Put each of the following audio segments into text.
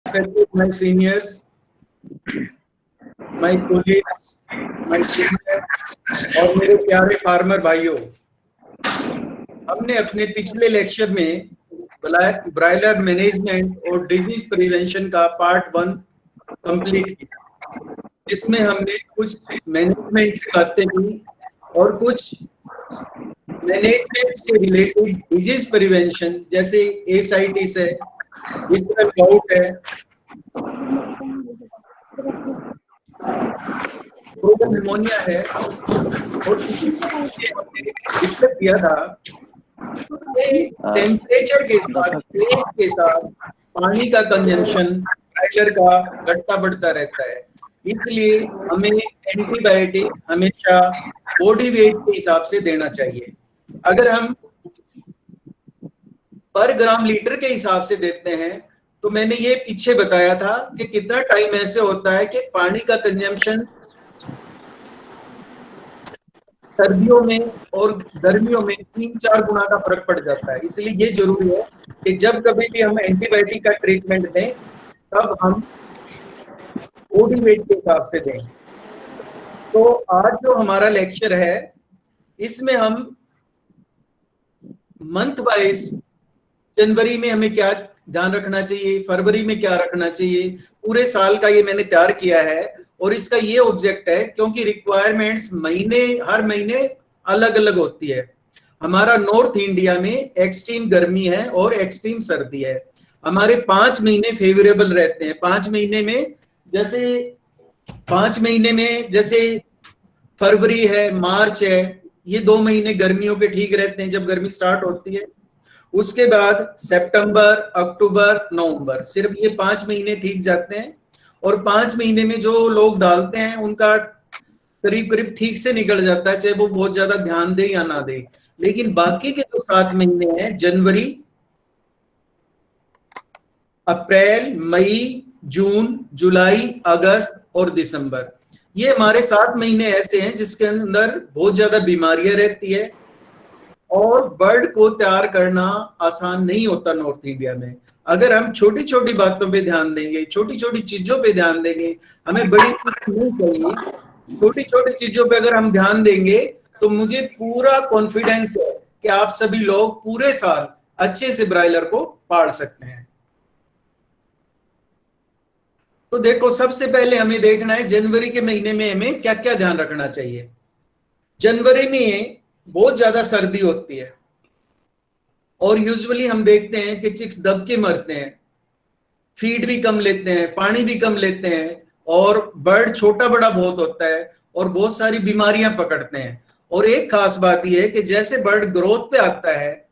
my seniors, my colleagues, my students और मेरे प्यारे फार्मर भाइयों, हमने अपने पिछले लेक्चर में ब्रायलर मैनेजमेंट और डिजीज प्रिवेंशन का पार्ट 1 कंप्लीट किया, जिसमें हमने कुछ मैनेजमेंट की बातें की और कुछ मैनेजमेंट से रिलेटेड डिजीज प्रिवेंशन जैसे एसाइटिस है, विसरल गाउट है, निमोनिया है और डिस्कस किया था टेम्परेचर के साथ एज के साथ पानी का कंजम्पशन ब्रायलर का घटता बढ़ता रहता है, इसलिए हमें एंटीबायोटिक हमेशा बॉडी वेट के हिसाब से देना चाहिए। अगर हम पर ग्राम लीटर के हिसाब से देते हैं तो मैंने ये पीछे बताया था कि कितना टाइम ऐसे होता है कि पानी का कंजम्पशन सर्दियों में और गर्मियों में 3-4 गुना का फर्क पड़ जाता है। इसलिए ये जरूरी है कि जब कभी भी हम एंटीबायोटिक का ट्रीटमेंट दें तब हम बॉडी वेट के हिसाब से दें। तो आज जो हमारा लेक्चर है इसमें हम मंथ वाइज जनवरी में हमें क्या ध्यान रखना चाहिए, फरवरी में क्या रखना चाहिए, पूरे साल का ये मैंने तैयार किया है और इसका ये ऑब्जेक्ट है क्योंकि रिक्वायरमेंट्स हर महीने अलग अलग होती है। हमारा नॉर्थ इंडिया में एक्सट्रीम गर्मी है और एक्सट्रीम सर्दी है। हमारे 5 महीने फेवरेबल रहते हैं। 5 महीने में जैसे फरवरी है, मार्च है, ये 2 महीने गर्मियों के ठीक रहते हैं जब गर्मी स्टार्ट होती है। उसके बाद सितंबर, अक्टूबर, नवंबर, सिर्फ ये 5 महीने ठीक जाते हैं और 5 महीने में जो लोग डालते हैं उनका करीब करीब ठीक से निकल जाता है, चाहे वो बहुत ज्यादा ध्यान दे या ना दे। लेकिन बाकी के जो 7 महीने हैं, जनवरी, अप्रैल, मई, जून, जुलाई, अगस्त और दिसंबर, ये हमारे 7 महीने ऐसे हैं जिसके अंदर बहुत ज्यादा बीमारियां रहती है और बर्ड को तैयार करना आसान नहीं होता नॉर्थ इंडिया में। अगर हम छोटी छोटी बातों पे ध्यान देंगे, छोटी छोटी चीजों पे ध्यान देंगे, हमें बड़ी चीज नहीं चाहिए, छोटी छोटी चीजों पे अगर हम ध्यान देंगे तो मुझे पूरा कॉन्फिडेंस है कि आप सभी लोग पूरे साल अच्छे से ब्रायलर को पाल सकते हैं। तो देखो, सबसे पहले हमें देखना है जनवरी के महीने में हमें क्या क्या ध्यान रखना चाहिए। जनवरी में बहुत ज्यादा सर्दी होती है और यूजुअली हम देखते हैं कि चिक्स दब के मरते हैं, फीड भी कम लेते हैं, पानी भी कम लेते हैं और बर्ड छोटा बड़ा बहुत होता है और बहुत सारी बीमारियां पकड़ते हैं। और एक खास बात यह है कि जैसे बर्ड ग्रोथ पे आता है,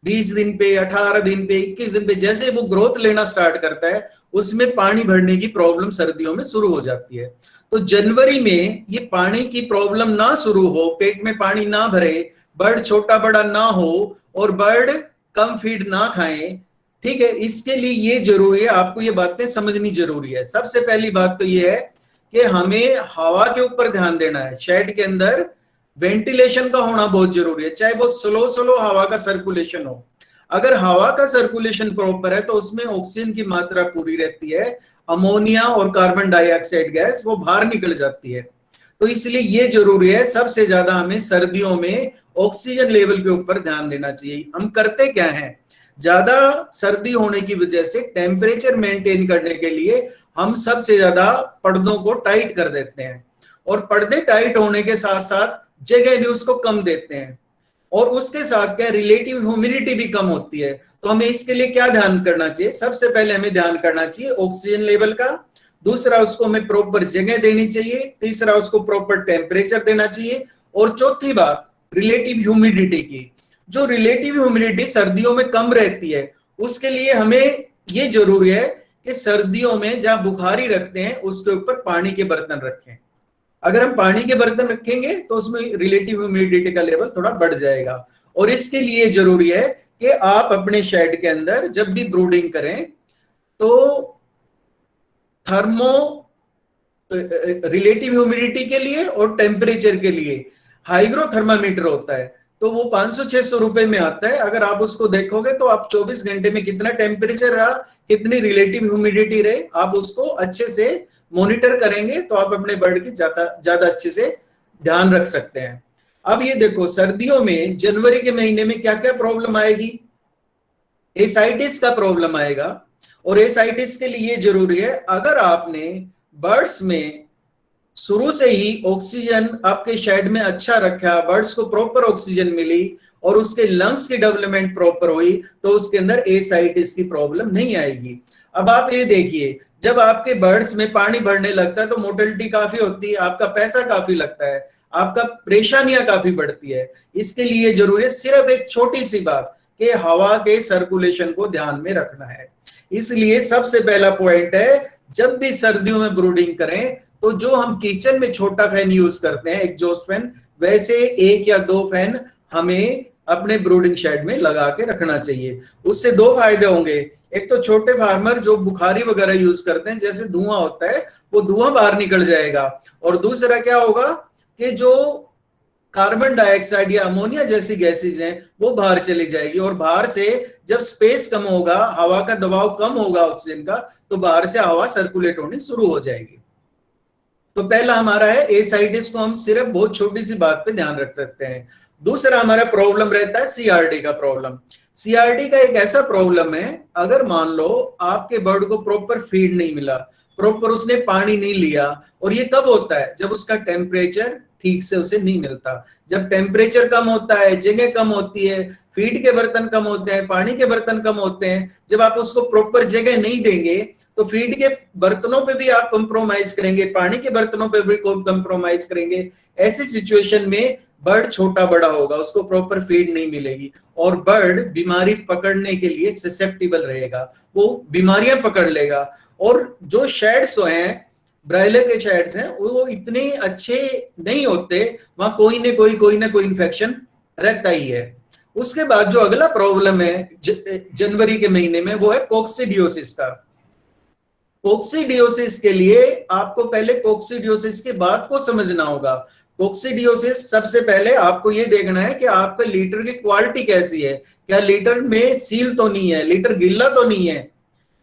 20 दिन पे, 18 दिन पे, 21 दिन पे, जैसे वो ग्रोथ लेना स्टार्ट करता है उसमें पानी भरने की प्रॉब्लम सर्दियों में शुरू हो जाती है। तो जनवरी में ये पानी की प्रॉब्लम ना शुरू हो, पेट में पानी ना भरे, बर्ड छोटा बड़ा ना हो और बर्ड कम फीड ना खाएं, ठीक है, इसके लिए ये जरूरी है, आपको ये बातें समझनी जरूरी है। सबसे पहली बात तो ये है कि हमें हवा के ऊपर ध्यान देना है। शेड के अंदर वेंटिलेशन का होना बहुत जरूरी है, चाहे वो स्लो स्लो हवा का सर्कुलेशन हो। अगर हवा का सर्कुलेशन प्रॉपर है तो उसमें ऑक्सीजन की मात्रा पूरी रहती है, अमोनिया और कार्बन डाइऑक्साइड गैस वो बाहर निकल जाती है। तो इसलिए ये जरूरी है, सबसे ज्यादा हमें सर्दियों में ऑक्सीजन लेवल के ऊपर ध्यान देना चाहिए। हम करते क्या है, ज्यादा सर्दी होने की वजह से टेम्परेचर मेंटेन करने के लिए हम सबसे ज्यादा पर्दों को टाइट कर देते हैं और पर्दे टाइट होने के साथ साथ जगह भी उसको कम देते हैं और उसके साथ क्या, रिलेटिव ह्यूमिडिटी भी कम होती है। तो हमें इसके लिए क्या ध्यान करना चाहिए, सबसे पहले हमें ध्यान करना चाहिए ऑक्सीजन लेवल का, दूसरा उसको हमें प्रॉपर जगह देनी चाहिए, तीसरा उसको प्रॉपर टेम्परेचर देना चाहिए और चौथी बात रिलेटिव ह्यूमिडिटी की। जो रिलेटिव ह्यूमिडिटी सर्दियों में कम रहती है उसके लिए हमें ये जरूरी है कि सर्दियों में जहां बुखारी रखते हैं उसके ऊपर पानी के बर्तन रखें। अगर हम पानी के बर्तन रखेंगे तो उसमें रिलेटिव ह्यूमिडिटी का लेवल थोड़ा बढ़ जाएगा। और इसके लिए जरूरी है कि आप अपने शेड के अंदर जब भी ब्रूडिंग करें तो थर्मो रिलेटिव ह्यूमिडिटी के लिए और टेम्परेचर के लिए हाइग्रो थर्मामीटर होता है, तो वो 500-600 रुपए में आता है। अगर आप उसको देखोगे तो आप 24 घंटे में कितना टेम्परेचर रहा, कितनी रिलेटिव ह्यूमिडिटी रहे, आप उसको अच्छे से मॉनिटर करेंगे तो आप अपने बर्ड की ज्यादा अच्छे से ध्यान रख सकते हैं। अब ये देखो सर्दियों में जनवरी के महीने में क्या क्या प्रॉब्लम आएगी। एसाइटिस का प्रॉब्लम आएगा, और एसाइटिस के लिए जरूरी है अगर आपने बर्ड्स में शुरू से ही ऑक्सीजन आपके शेड में अच्छा रखा, बर्ड्स को प्रॉपर ऑक्सीजन मिली और उसके लंग्स की डेवलपमेंट प्रॉपर हुई, तो उसके अंदर एसाइटिस की प्रॉब्लम नहीं आएगी। अब आप ये देखिए, जब आपके बर्ड्स में पानी बढ़ने लगता है तो मोर्टेलिटी काफी होती है, आपका पैसा काफी लगता है, आपका परेशानियां काफी बढ़ती है। इसके लिए जरूरी है सिर्फ एक छोटी सी बात कि हवा के सर्कुलेशन को ध्यान में रखना है। इसलिए सबसे पहला पॉइंट है, जब भी सर्दियों में ब्रूडिंग करें तो जो हम किचन में छोटा फैन यूज करते हैं एग्जॉस्ट फैन, वैसे 1 या 2 फैन हमें अपने ब्रूडिंग शेड में लगा के रखना चाहिए। उससे 2 फायदे होंगे। एक तो छोटे फार्मर जो बुखारी वगैरह यूज करते हैं, जैसे धुआं होता है वो धुआं बाहर निकल जाएगा, और दूसरा क्या होगा कि जो कार्बन डाइऑक्साइड या अमोनिया जैसी गैसेज हैं वो बाहर चली जाएगी, और बाहर से जब स्पेस कम होगा, हवा का दबाव कम होगा ऑक्सीजन का, तो बाहर से हवा सर्कुलेट होनी शुरू हो जाएगी। तो पहला हमारा है एसाइटिस को हम सिर्फ बहुत छोटी सी बात पे ध्यान रख सकते हैं। दूसरा हमारा प्रॉब्लम रहता है सीआरडी का प्रॉब्लम। सीआरडी का एक ऐसा प्रॉब्लम है, अगर मान लो आपके बर्ड को प्रॉपर फीड नहीं मिला, प्रॉपर उसने पानी नहीं लिया, और ये कब होता है, जब उसका टेम्परेचर ठीक से उसे नहीं मिलता। जब टेम्परेचर कम होता है, जगह कम होती है, फीड के बर्तन कम होते हैं, पानी के बर्तन कम होते हैं, जब आप उसको प्रॉपर जगह नहीं देंगे तो फीड के बर्तनों पे भी आप कंप्रोमाइज करेंगे, पानी के बर्तनों पे भी कंप्रोमाइज करेंगे। ऐसी सिचुएशन में बर्ड छोटा बड़ा होगा, उसको प्रॉपर फीड नहीं मिलेगी, और बर्ड बीमारी पकड़ने के लिए ससेप्टिबल रहेगा, वो बीमारियां पकड़ लेगा। और जो शेड्स हैं, ब्रायलर के शेड्स हैं, वो इतने अच्छे नहीं होते, वहां कोई ना कोई इन्फेक्शन रहता ही है। उसके बाद जो अगला प्रॉब्लम है जनवरी के महीने में, वो है कोक्सीडियोसिस का। कोक्सीडियोसिस के लिए आपको पहले कोक्सीडियोसिस के बाद को समझना होगा। कोक्सीडियोसिस सबसे पहले आपको ये देखना है कि आपका लीटर की क्वालिटी कैसी है, क्या लीटर में सील तो नहीं है, लीटर गिल्ला तो नहीं है,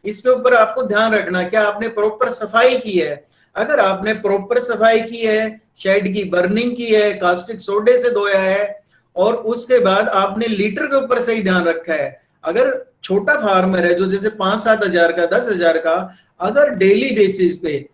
इसके ऊपर आपको ध्यान रखना। क्या आपने प्रॉपर सफाई की है? अगर आपने प्रॉपर सफाई की है, शेड की बर्निंग की है, कास्टिक सोडे से धोया है, और उसके बाद आपने लीटर के ऊपर सही ध्यान रखा है। अगर छोटा फार्मर है जो जैसे 5-7 हजार का, 10 हजार का, अगर डेली बेसिस पे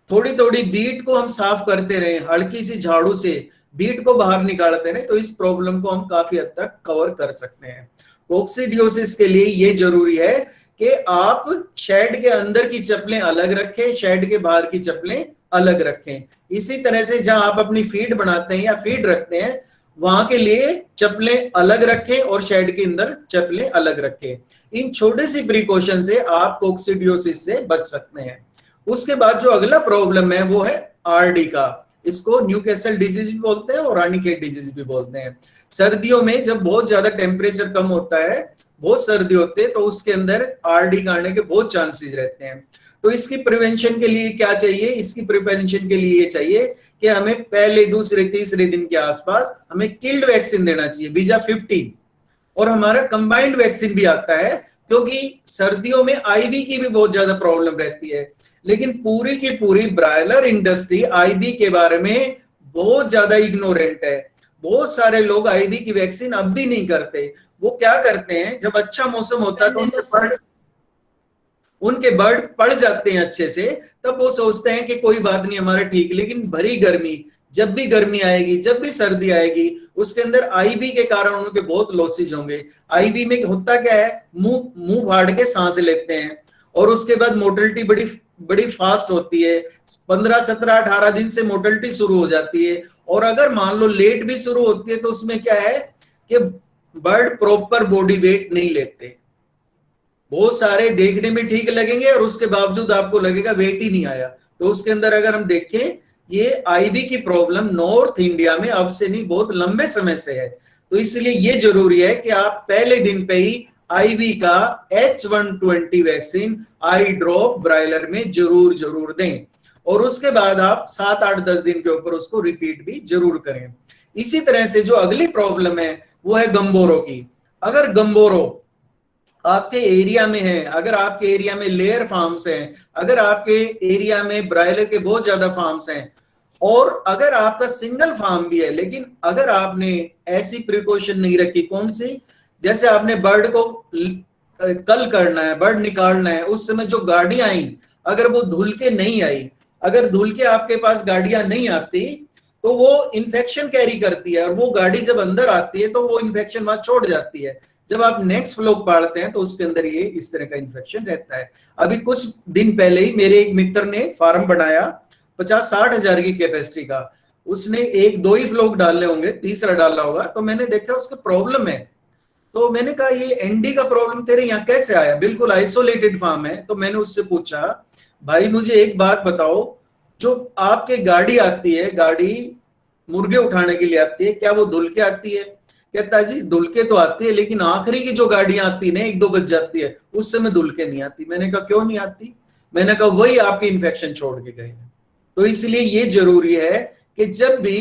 थोड़ी थोड़ी बीट को हम साफ करते रहे, हल्की सी झाड़ू से बीट को बाहर निकालते रहे, तो इस प्रॉब्लम को हम काफी हद तक कवर कर सकते हैं। कोक्सीडियोसिस के लिए ये जरूरी है कि आप शेड के अंदर की चप्पलें अलग रखें, शेड के बाहर की चप्पलें अलग रखें। इसी तरह से जहां आप अपनी फीड बनाते हैं या फीड रखते हैं, वहां के लिए चप्पलें अलग रखें और शेड के अंदर चप्पलें अलग रखें। इन छोटे सी प्रिकॉशन से आप कोक्सीडियोसिस से बच सकते हैं। उसके बाद जो अगला प्रॉब्लम है वो है आरडी का। इसको न्यूकैसल डिजीज भी बोलते हैं और रानीखेत डिजीज भी बोलते हैं। सर्दियों में जब बहुत ज्यादा टेम्परेचर कम होता है, बहुत सर्दी होती है, तो उसके अंदर आरडी आने के बहुत चांसेस रहते हैं। तो इसकी प्रिवेंशन के लिए क्या चाहिए? इसकी प्रिवेंशन के लिए ये चाहिए कि हमें पहले, दूसरे, तीसरे दिन के आसपास हमें किल्ड वैक्सीन देना चाहिए, बीजा 15, और हमारा कंबाइंड वैक्सीन भी आता है, क्योंकि सर्दियों में आईबी की भी बहुत ज्यादा प्रॉब्लम रहती है। लेकिन पूरी की पूरी ब्रायलर इंडस्ट्री आईबी के बारे में बहुत ज्यादा इग्नोरेंट है। बहुत सारे लोग आईबी की वैक्सीन अब भी नहीं करते। वो क्या करते हैं, जब अच्छा मौसम होता है तो उनके बर्ड पड़ जाते हैं अच्छे से, तब वो सोचते हैं कि कोई बात नहीं, हमारा ठीक। लेकिन भरी गर्मी, जब भी गर्मी आएगी, जब भी सर्दी आएगी, उसके अंदर आईबी के कारण उनके बहुत लॉसेज होंगे। आईबी में होता क्या है, मुंह फाड़ के सांस लेते हैं, और उसके बाद मोर्टेलिटी बड़ी फास्ट होती है। 15, 17, 18 दिन से मोर्टेलिटी शुरू हो जाती है। और अगर मान लो लेट भी शुरू होती है तो उसमें क्या है कि बर्ड प्रॉपर बॉडी वेट नहीं लेते। बहुत सारे देखने में ठीक लगेंगे और उसके बावजूद आपको लगेगा वेट ही नहीं आया। तो उसके अंदर अगर हम देखें, ये आईबी की प्रॉब्लम नॉर्थ इंडिया में अब से नहीं, बहुत लंबे समय से है। तो इसलिए ये जरूरी है कि आप पहले दिन पे ही आईबी का H120 वैक्सीन आई ड्रॉप ब्रायलर में जरूर दें, और उसके बाद आप 7, 8, 10 दिन के ऊपर उसको रिपीट भी जरूर करें। इसी तरह से जो अगली प्रॉब्लम है वो है गम्बोरो की। अगर गम्बोरो आपके एरिया में है, अगर आपके एरिया में लेयर फार्म्स हैं, अगर आपके एरिया में ब्रायलर के बहुत ज्यादा फार्म्स हैं, और अगर आपका सिंगल फार्म भी है, लेकिन अगर आपने ऐसी प्रिकॉशन नहीं रखी, कौन सी, जैसे आपने बर्ड को कल करना है, बर्ड निकालना है, उस समय जो गाड़ियां आई अगर वो धुल के नहीं आई, अगर धुल के आपके पास गाड़ियां नहीं आती तो वो इन्फेक्शन कैरी करती है, और वो गाड़ी जब अंदर आती है तो वो इन्फेक्शन वहां छोड़ जाती है। जब आप नेक्स्ट फ्लोक पालते हैं तो उसके अंदर ये इस तरह का इन्फेक्शन रहता है। अभी कुछ दिन पहले ही मेरे एक मित्र ने फार्म बनाया 50-60 हजार की कैपेसिटी का, उसने 1-2 ही फ्लोक डाले होंगे, तीसरा डाला होगा, तो मैंने देखा उसका प्रॉब्लम है। तो मैंने कहा ये एनडी का प्रॉब्लम तेरे यहाँ कैसे आया, बिल्कुल आइसोलेटेड फार्म है। तो मैंने उससे पूछा, भाई मुझे एक बात बताओ, जो आपके गाड़ी आती है, गाड़ी मुर्गे उठाने के लिए आती है, क्या वो धुल के आती है? कहता है जी धुल के तो आती है, लेकिन आखिरी की जो गाड़ियां आती है ना, 1-2 बज जाती है, उस समय धुल के नहीं आती। मैंने कहा क्यों नहीं आती? मैंने कहा वही आपकी इन्फेक्शन छोड़ के गए हैं। तो इसलिए ये जरूरी है कि जब भी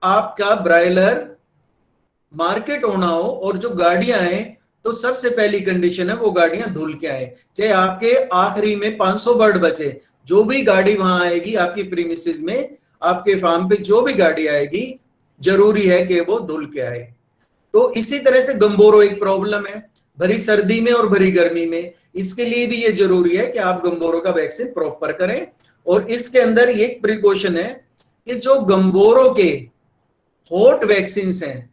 आपका ब्रायलर मार्केट होना हो और जो गाड़ियां आए, तो सबसे पहली कंडीशन है वो गाड़ियां धुल के आए। चाहे आपके आखिरी में 500 बर्ड बचे, जो भी गाड़ी वहां आएगी आपकी प्रीमिसेस में, आपके फार्म पे जो भी गाड़ी आएगी, जरूरी है कि वो धुल के आए। तो इसी तरह से गम्बोरो एक प्रॉब्लम है, भरी सर्दी में और भरी गर्मी में। इसके लिए भी ये जरूरी है कि आप गम्बोरो का वैक्सीन प्रॉपर करें। और इसके अंदर एक प्रिकॉशन है कि जो गम्बोरो के हॉट वैक्सीन हैं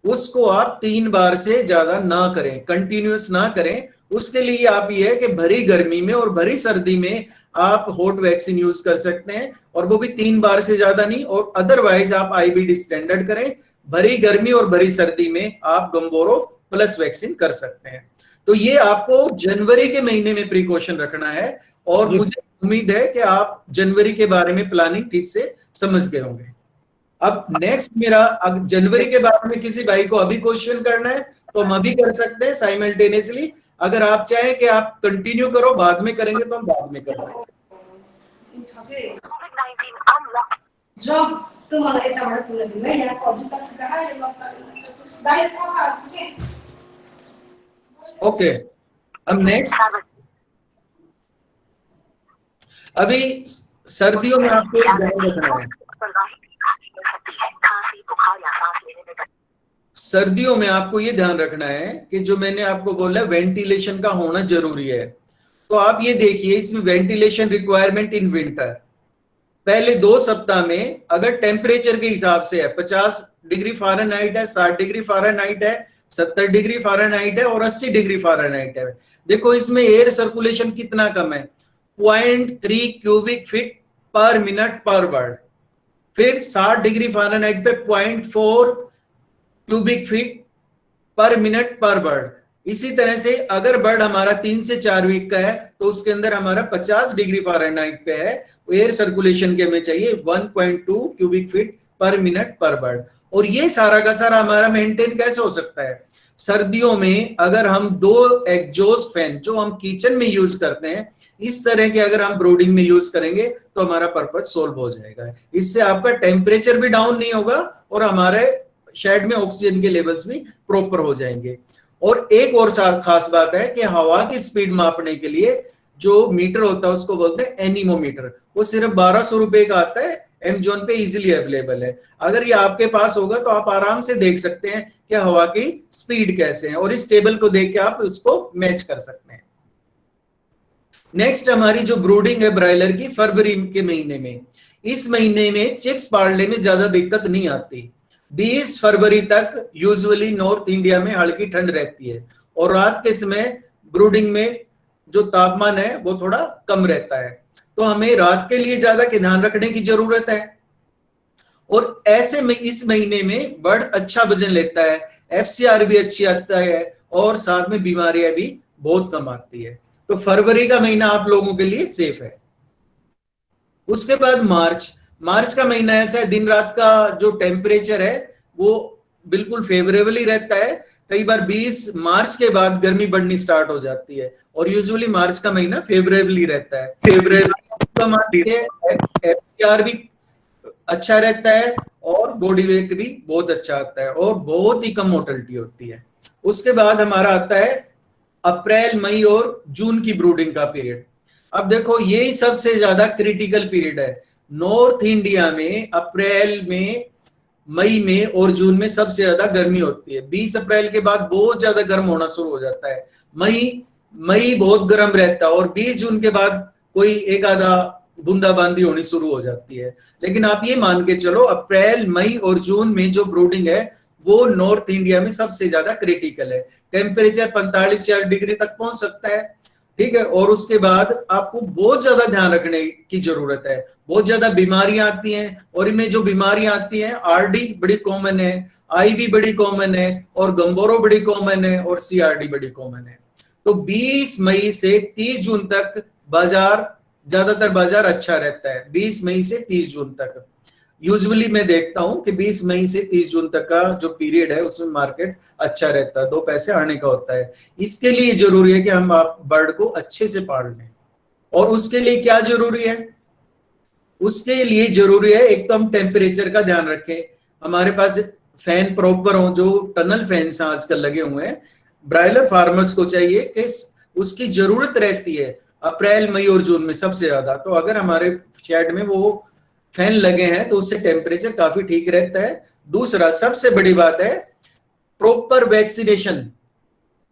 उसको आप 3 बार से ज्यादा ना करें, कंटिन्यूअस ना करें। उसके लिए आप ये है कि भरी गर्मी में और भरी सर्दी में आप हॉट वैक्सीन यूज कर सकते हैं, और वो भी 3 बार से ज्यादा नहीं। और अदरवाइज आप आईबीडी स्टैंडर्ड करें। भरी गर्मी और भरी सर्दी में आप गम्बोरो प्लस वैक्सीन कर सकते हैं। तो ये आपको जनवरी के महीने में प्रिकॉशन रखना है, और मुझे उम्मीद है कि आप जनवरी के बारे में प्लानिंग ठीक से समझ गए होंगे। अब नेक्स्ट मेरा, अब जनवरी के बारे में किसी भाई को अभी क्वेश्चन करना है तो हम अभी कर सकते हैं साइमल्टेनियसली। अगर आप चाहें कि आप कंटिन्यू करो, बाद में करेंगे तो हम बाद में कर सकते हैं। ओके, अब नेक्स्ट, अभी सर्दियों में आपको ध्यान रखना है, सर्दियों में आपको ये ध्यान रखना है कि जो मैंने आपको बोला वेंटिलेशन का होना जरूरी है। तो आप ये देखिए, इसमें वेंटिलेशन रिक्वायरमेंट इन विंटर, पहले 2 सप्ताह में अगर टेम्परेचर के हिसाब से है, 50 डिग्री फ़ारेनहाइट है, 60 डिग्री फ़ारेनहाइट है, 70 डिग्री फ़ारेनहाइट है, और 80 डिग्री फ़ारेनहाइट है। देखो इसमें एयर सर्कुलेशन कितना कम है, 0.3 क्यूबिक फीट पर मिनट पर बर्ड। फिर 60 डिग्री फ़ारेनहाइट पे 0.4 क्यूबिक फीट पर मिनट पर बर्ड। इसी तरह से अगर बर्ड हमारा 3 से 4 वीक का है तो उसके अंदर हमारा 50 डिग्री फ़ारेनहाइट पे है, एयर सर्कुलेशन के हमें चाहिए 1.2 क्यूबिक फीट पर मिनट पर बर्ड। और ये सारा का सारा हमारा मेंटेन कैसे हो सकता है? सर्दियों में अगर हम 2 एग्जॉस्ट फैन जो हम किचन में यूज करते हैं, इस तरह के अगर हम ब्रूडिंग में यूज करेंगे तो हमारा पर्पज सोल्व हो जाएगा। इससे आपका टेम्परेचर भी डाउन नहीं होगा और हमारे शेड में ऑक्सीजन के लेवल्स भी प्रॉपर हो जाएंगे। और एक और खास बात है कि हवा की स्पीड मापने के लिए जो मीटर होता है उसको बोलते हैं एनीमोमीटर। वो सिर्फ 1200 रुपए का आता है, Amazon पे इजीली अवेलेबल है। अगर ये आपके पास होगा तो आप आराम से देख सकते हैं कि हवा की स्पीड कैसे है, और इस टेबल को देख के आप उसको मैच कर सकते हैं। नेक्स्ट हमारी जो ब्रूडिंग है ब्रायलर की, फरवरी के महीने में, इस महीने में चिक्स पालने में ज्यादा दिक्कत नहीं आती। 20 फरवरी तक यूजुअली नॉर्थ इंडिया में हल्की ठंड रहती है, और रात के समय ब्रूडिंग में जो तापमान है वो थोड़ा कम रहता है। तो हमें रात के लिए ज्यादा ध्यान रखने की जरूरत है। और ऐसे में इस महीने में बर्ड अच्छा वजन लेता है, FCR भी अच्छी आता है, और साथ में बीमारियां भी बहुत कम आती है। तो फरवरी का महीना आप लोगों के लिए सेफ है। उसके बाद मार्च का महीना ऐसा है, दिन रात का जो टेम्परेचर है वो बिल्कुल फेवरेबल ही रहता है। कई बार 20 मार्च के बाद गर्मी बढ़नी स्टार्ट हो जाती है, और यूजुअली मार्च का महीना फेवरेबल ही रहता है। FCR भी अच्छा रहता है और बॉडी वेट भी बहुत अच्छा आता है और बहुत ही कम मोर्टेलिटी होती है। उसके बाद हमारा आता है अप्रैल, मई और जून की ब्रूडिंग का पीरियड। अब देखो ये सबसे ज्यादा क्रिटिकल पीरियड है। नॉर्थ इंडिया में अप्रैल में, मई में और जून में सबसे ज्यादा गर्मी होती है। 20 अप्रैल के बाद बहुत ज्यादा गर्म होना शुरू हो जाता है। मई मई बहुत गर्म रहता है और 20 जून के बाद कोई एक आधा बूंदाबांदी होनी शुरू हो जाती है। लेकिन आप ये मान के चलो अप्रैल, मई और जून में जो ब्रूडिंग है वो नॉर्थ इंडिया में सबसे ज्यादा क्रिटिकल है। टेम्परेचर 45 डिग्री तक पहुंच सकता है, ठीक है। और उसके बाद आपको बहुत ज्यादा ध्यान रखने की जरूरत है। बहुत ज्यादा बीमारियां आती हैं और इनमें जो बीमारियां आती हैं, आरडी बड़ी कॉमन है, आईवी बड़ी कॉमन है और गंबोरो बड़ी कॉमन है और सीआरडी बड़ी कॉमन है। तो 20 मई से 30 जून तक बाजार, ज्यादातर बाजार अच्छा रहता है। 20 मई से 30 जून तक यूजुअली मैं देखता हूं कि 20 मई से 30 जून तक का जो पीरियड है उसमें मार्केट अच्छा रहता है, 2 पैसे आने का होता है। इसके लिए जरूरी है कि हम आप बर्ड को अच्छे से पाल लें। और उसके लिए क्या जरूरी है? उसके लिए जरूरी है एक तो हम टेम्परेचर का ध्यान रखें, हमारे पास फैन प्रॉपर हो, जो टनल फैंस आजकल लगे हुए हैं। ब्रायलर फार्मर्स को चाहिए कि उसकी जरूरत रहती है अप्रैल, मई और जून में सबसे ज्यादा। तो अगर हमारे शेड में वो फैन लगे हैं तो उससे टेम्परेचर काफी ठीक रहता है। दूसरा सबसे बड़ी बात है प्रॉपर वैक्सीनेशन,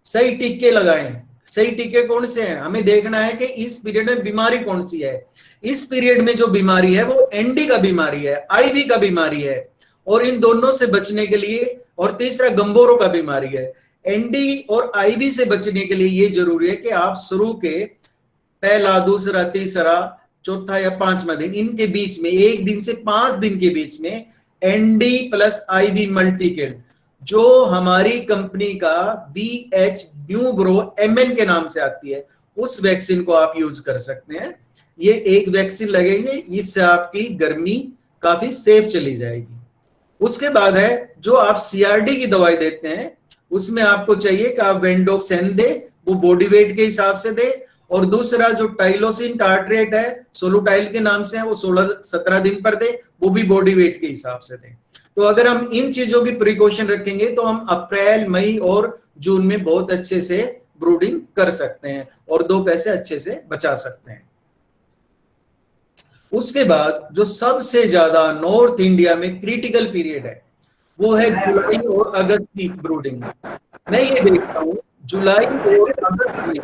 सही टीके लगाएं। सही टीके कौन से हैं? हमें देखना है कि इस पीरियड में बीमारी कौन सी है। इस पीरियड में जो बीमारी है वो एनडी का बीमारी है, आईवी का बीमारी है, और इन दोनों से बचने के लिए, और तीसरा गंबोरो का बीमारी है। एनडी और आईवी से बचने के लिए ये जरूरी है कि आप शुरू के पहला, दूसरा, तीसरा, चौथा या 5वां दिन, इनके बीच में 1 दिन से 5 दिन के बीच में एनडी प्लस आईवी मल्टीकिल, जो हमारी कंपनी का BH न्यू ग्रो MN के नाम से आती है, उस वैक्सीन को आप यूज कर सकते हैं। ये एक वैक्सीन लगेंगे, इससे आपकी गर्मी काफी सेफ चली जाएगी। उसके बाद है जो आप CRD की दवाई देते हैं, उसमें आपको चाहिए कि आप वेंडोक्सेन दे, वो बॉडी वेट के हिसाब से दे। और दूसरा जो टाइलोसिन टार्ट्रेट है, सोलूटाइल के नाम से है, वो 16-17 दिन पर दे, वो भी बॉडी वेट के हिसाब से दे। तो अगर हम इन चीजों की प्रिकॉशन रखेंगे तो हम अप्रैल, मई और जून में बहुत अच्छे से ब्रूडिंग कर सकते हैं और 2 पैसे अच्छे से बचा सकते हैं। उसके बाद जो सबसे ज्यादा नॉर्थ इंडिया में क्रिटिकल पीरियड है वो है जुलाई और अगस्त की ब्रूडिंग। मैं ये देखता हूं जुलाई और अगस्त में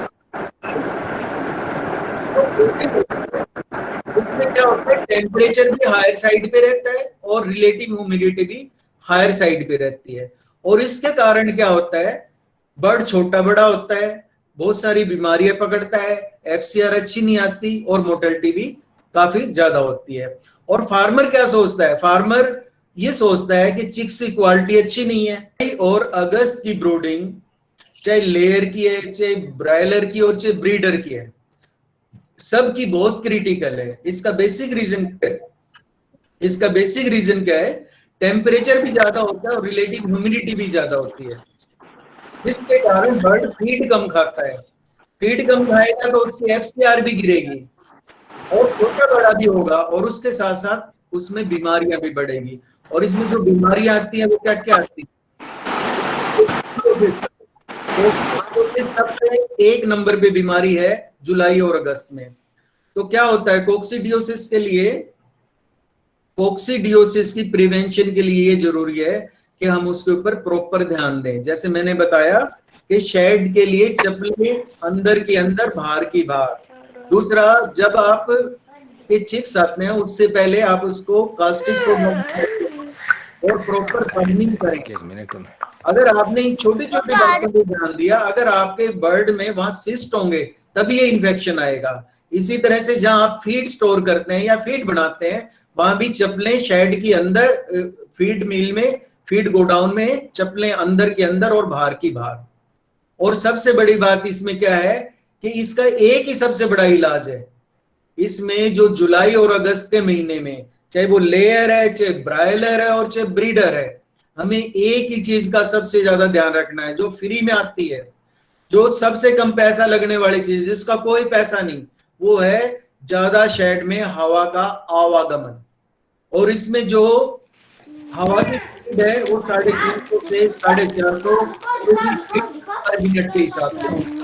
उसमें क्या होता है, टेम्परेचर भी हायर साइड पे रहता है और रिलेटिव ह्यूमिडिटी भी हायर साइड पे रहती है। और इसके कारण क्या होता है, बर्ड छोटा बड़ा होता है, बहुत सारी बीमारियां पकड़ता है, FCR अच्छी नहीं आती और मोर्टेलिटी भी काफी ज्यादा होती है। और फार्मर क्या सोचता है, फार्मर ये सोचता है कि चिक्स की क्वालिटी अच्छी नहीं है। और अगस्त की ब्रूडिंग चाहे लेयर की है, चाहे ब्रायलर की और चाहे ब्रीडर की है, सबकी बहुत क्रिटिकल है। इसका बेसिक रीजन क्या है, टेम्परेचर भी ज्यादा होता है और रिलेटिव ह्यूमिडिटी भी ज्यादा होती है। इसके कारण बर्ड फीड कम खाता है, फीड कम खाएगा तो उसकी FCR भी गिरेगी और छोटा बड़ा भी होगा और उसके साथ साथ उसमें बीमारियां भी बढ़ेगी। और इसमें जो बीमारियां आती हैं वो क्या क्या आती है, सबसे 1 नंबर पे बीमारी है जुलाई और अगस्त में। तो क्या होता है, कोक्सीडियोसिस के लिए, कोक्सीडियोसिस की प्रिवेंशन के लिए ये जरूरी है कि हम उसके ऊपर प्रॉपर ध्यान दें। जैसे मैंने बताया कि शेड के लिए चप्पलें अंदर की अंदर, बाहर की बाहर। दूसरा, जब आप के चिक्स आते हैं उससे पहले आप उसको कास्टिक सोडा और प्रॉपर फार्मिंग करें। अगर आपने इन छोटी छोटी बातों को ध्यान दिया, अगर आपके बर्ड में वहां सिस्ट होंगे तभी ये इन्फेक्शन आएगा। इसी तरह से जहां आप फीड स्टोर करते हैं या फीड बनाते हैं, वहां भी चप्पलें शेड के अंदर, फीड मिल में, फीड गोडाउन में चप्पलें अंदर के अंदर और बाहर की बाहर। और सबसे बड़ी बात इसमें क्या है कि इसका एक ही सबसे बड़ा इलाज है। इसमें जो जुलाई और अगस्त के महीने में, चाहे वो लेयर है, चाहे ब्रायलर है और चाहे ब्रीडर है, हमें एक ही चीज का सबसे ज्यादा ध्यान रखना है जो फ्री में आती है, जो सबसे कम पैसा लगने वाली चीज, जिसका कोई पैसा नहीं, वो है ज्यादा शेड में हवा का आवागमन। और इसमें जो हवा की स्पीड है वो 350 से 450 पर मिनट के हिसाब से होती है।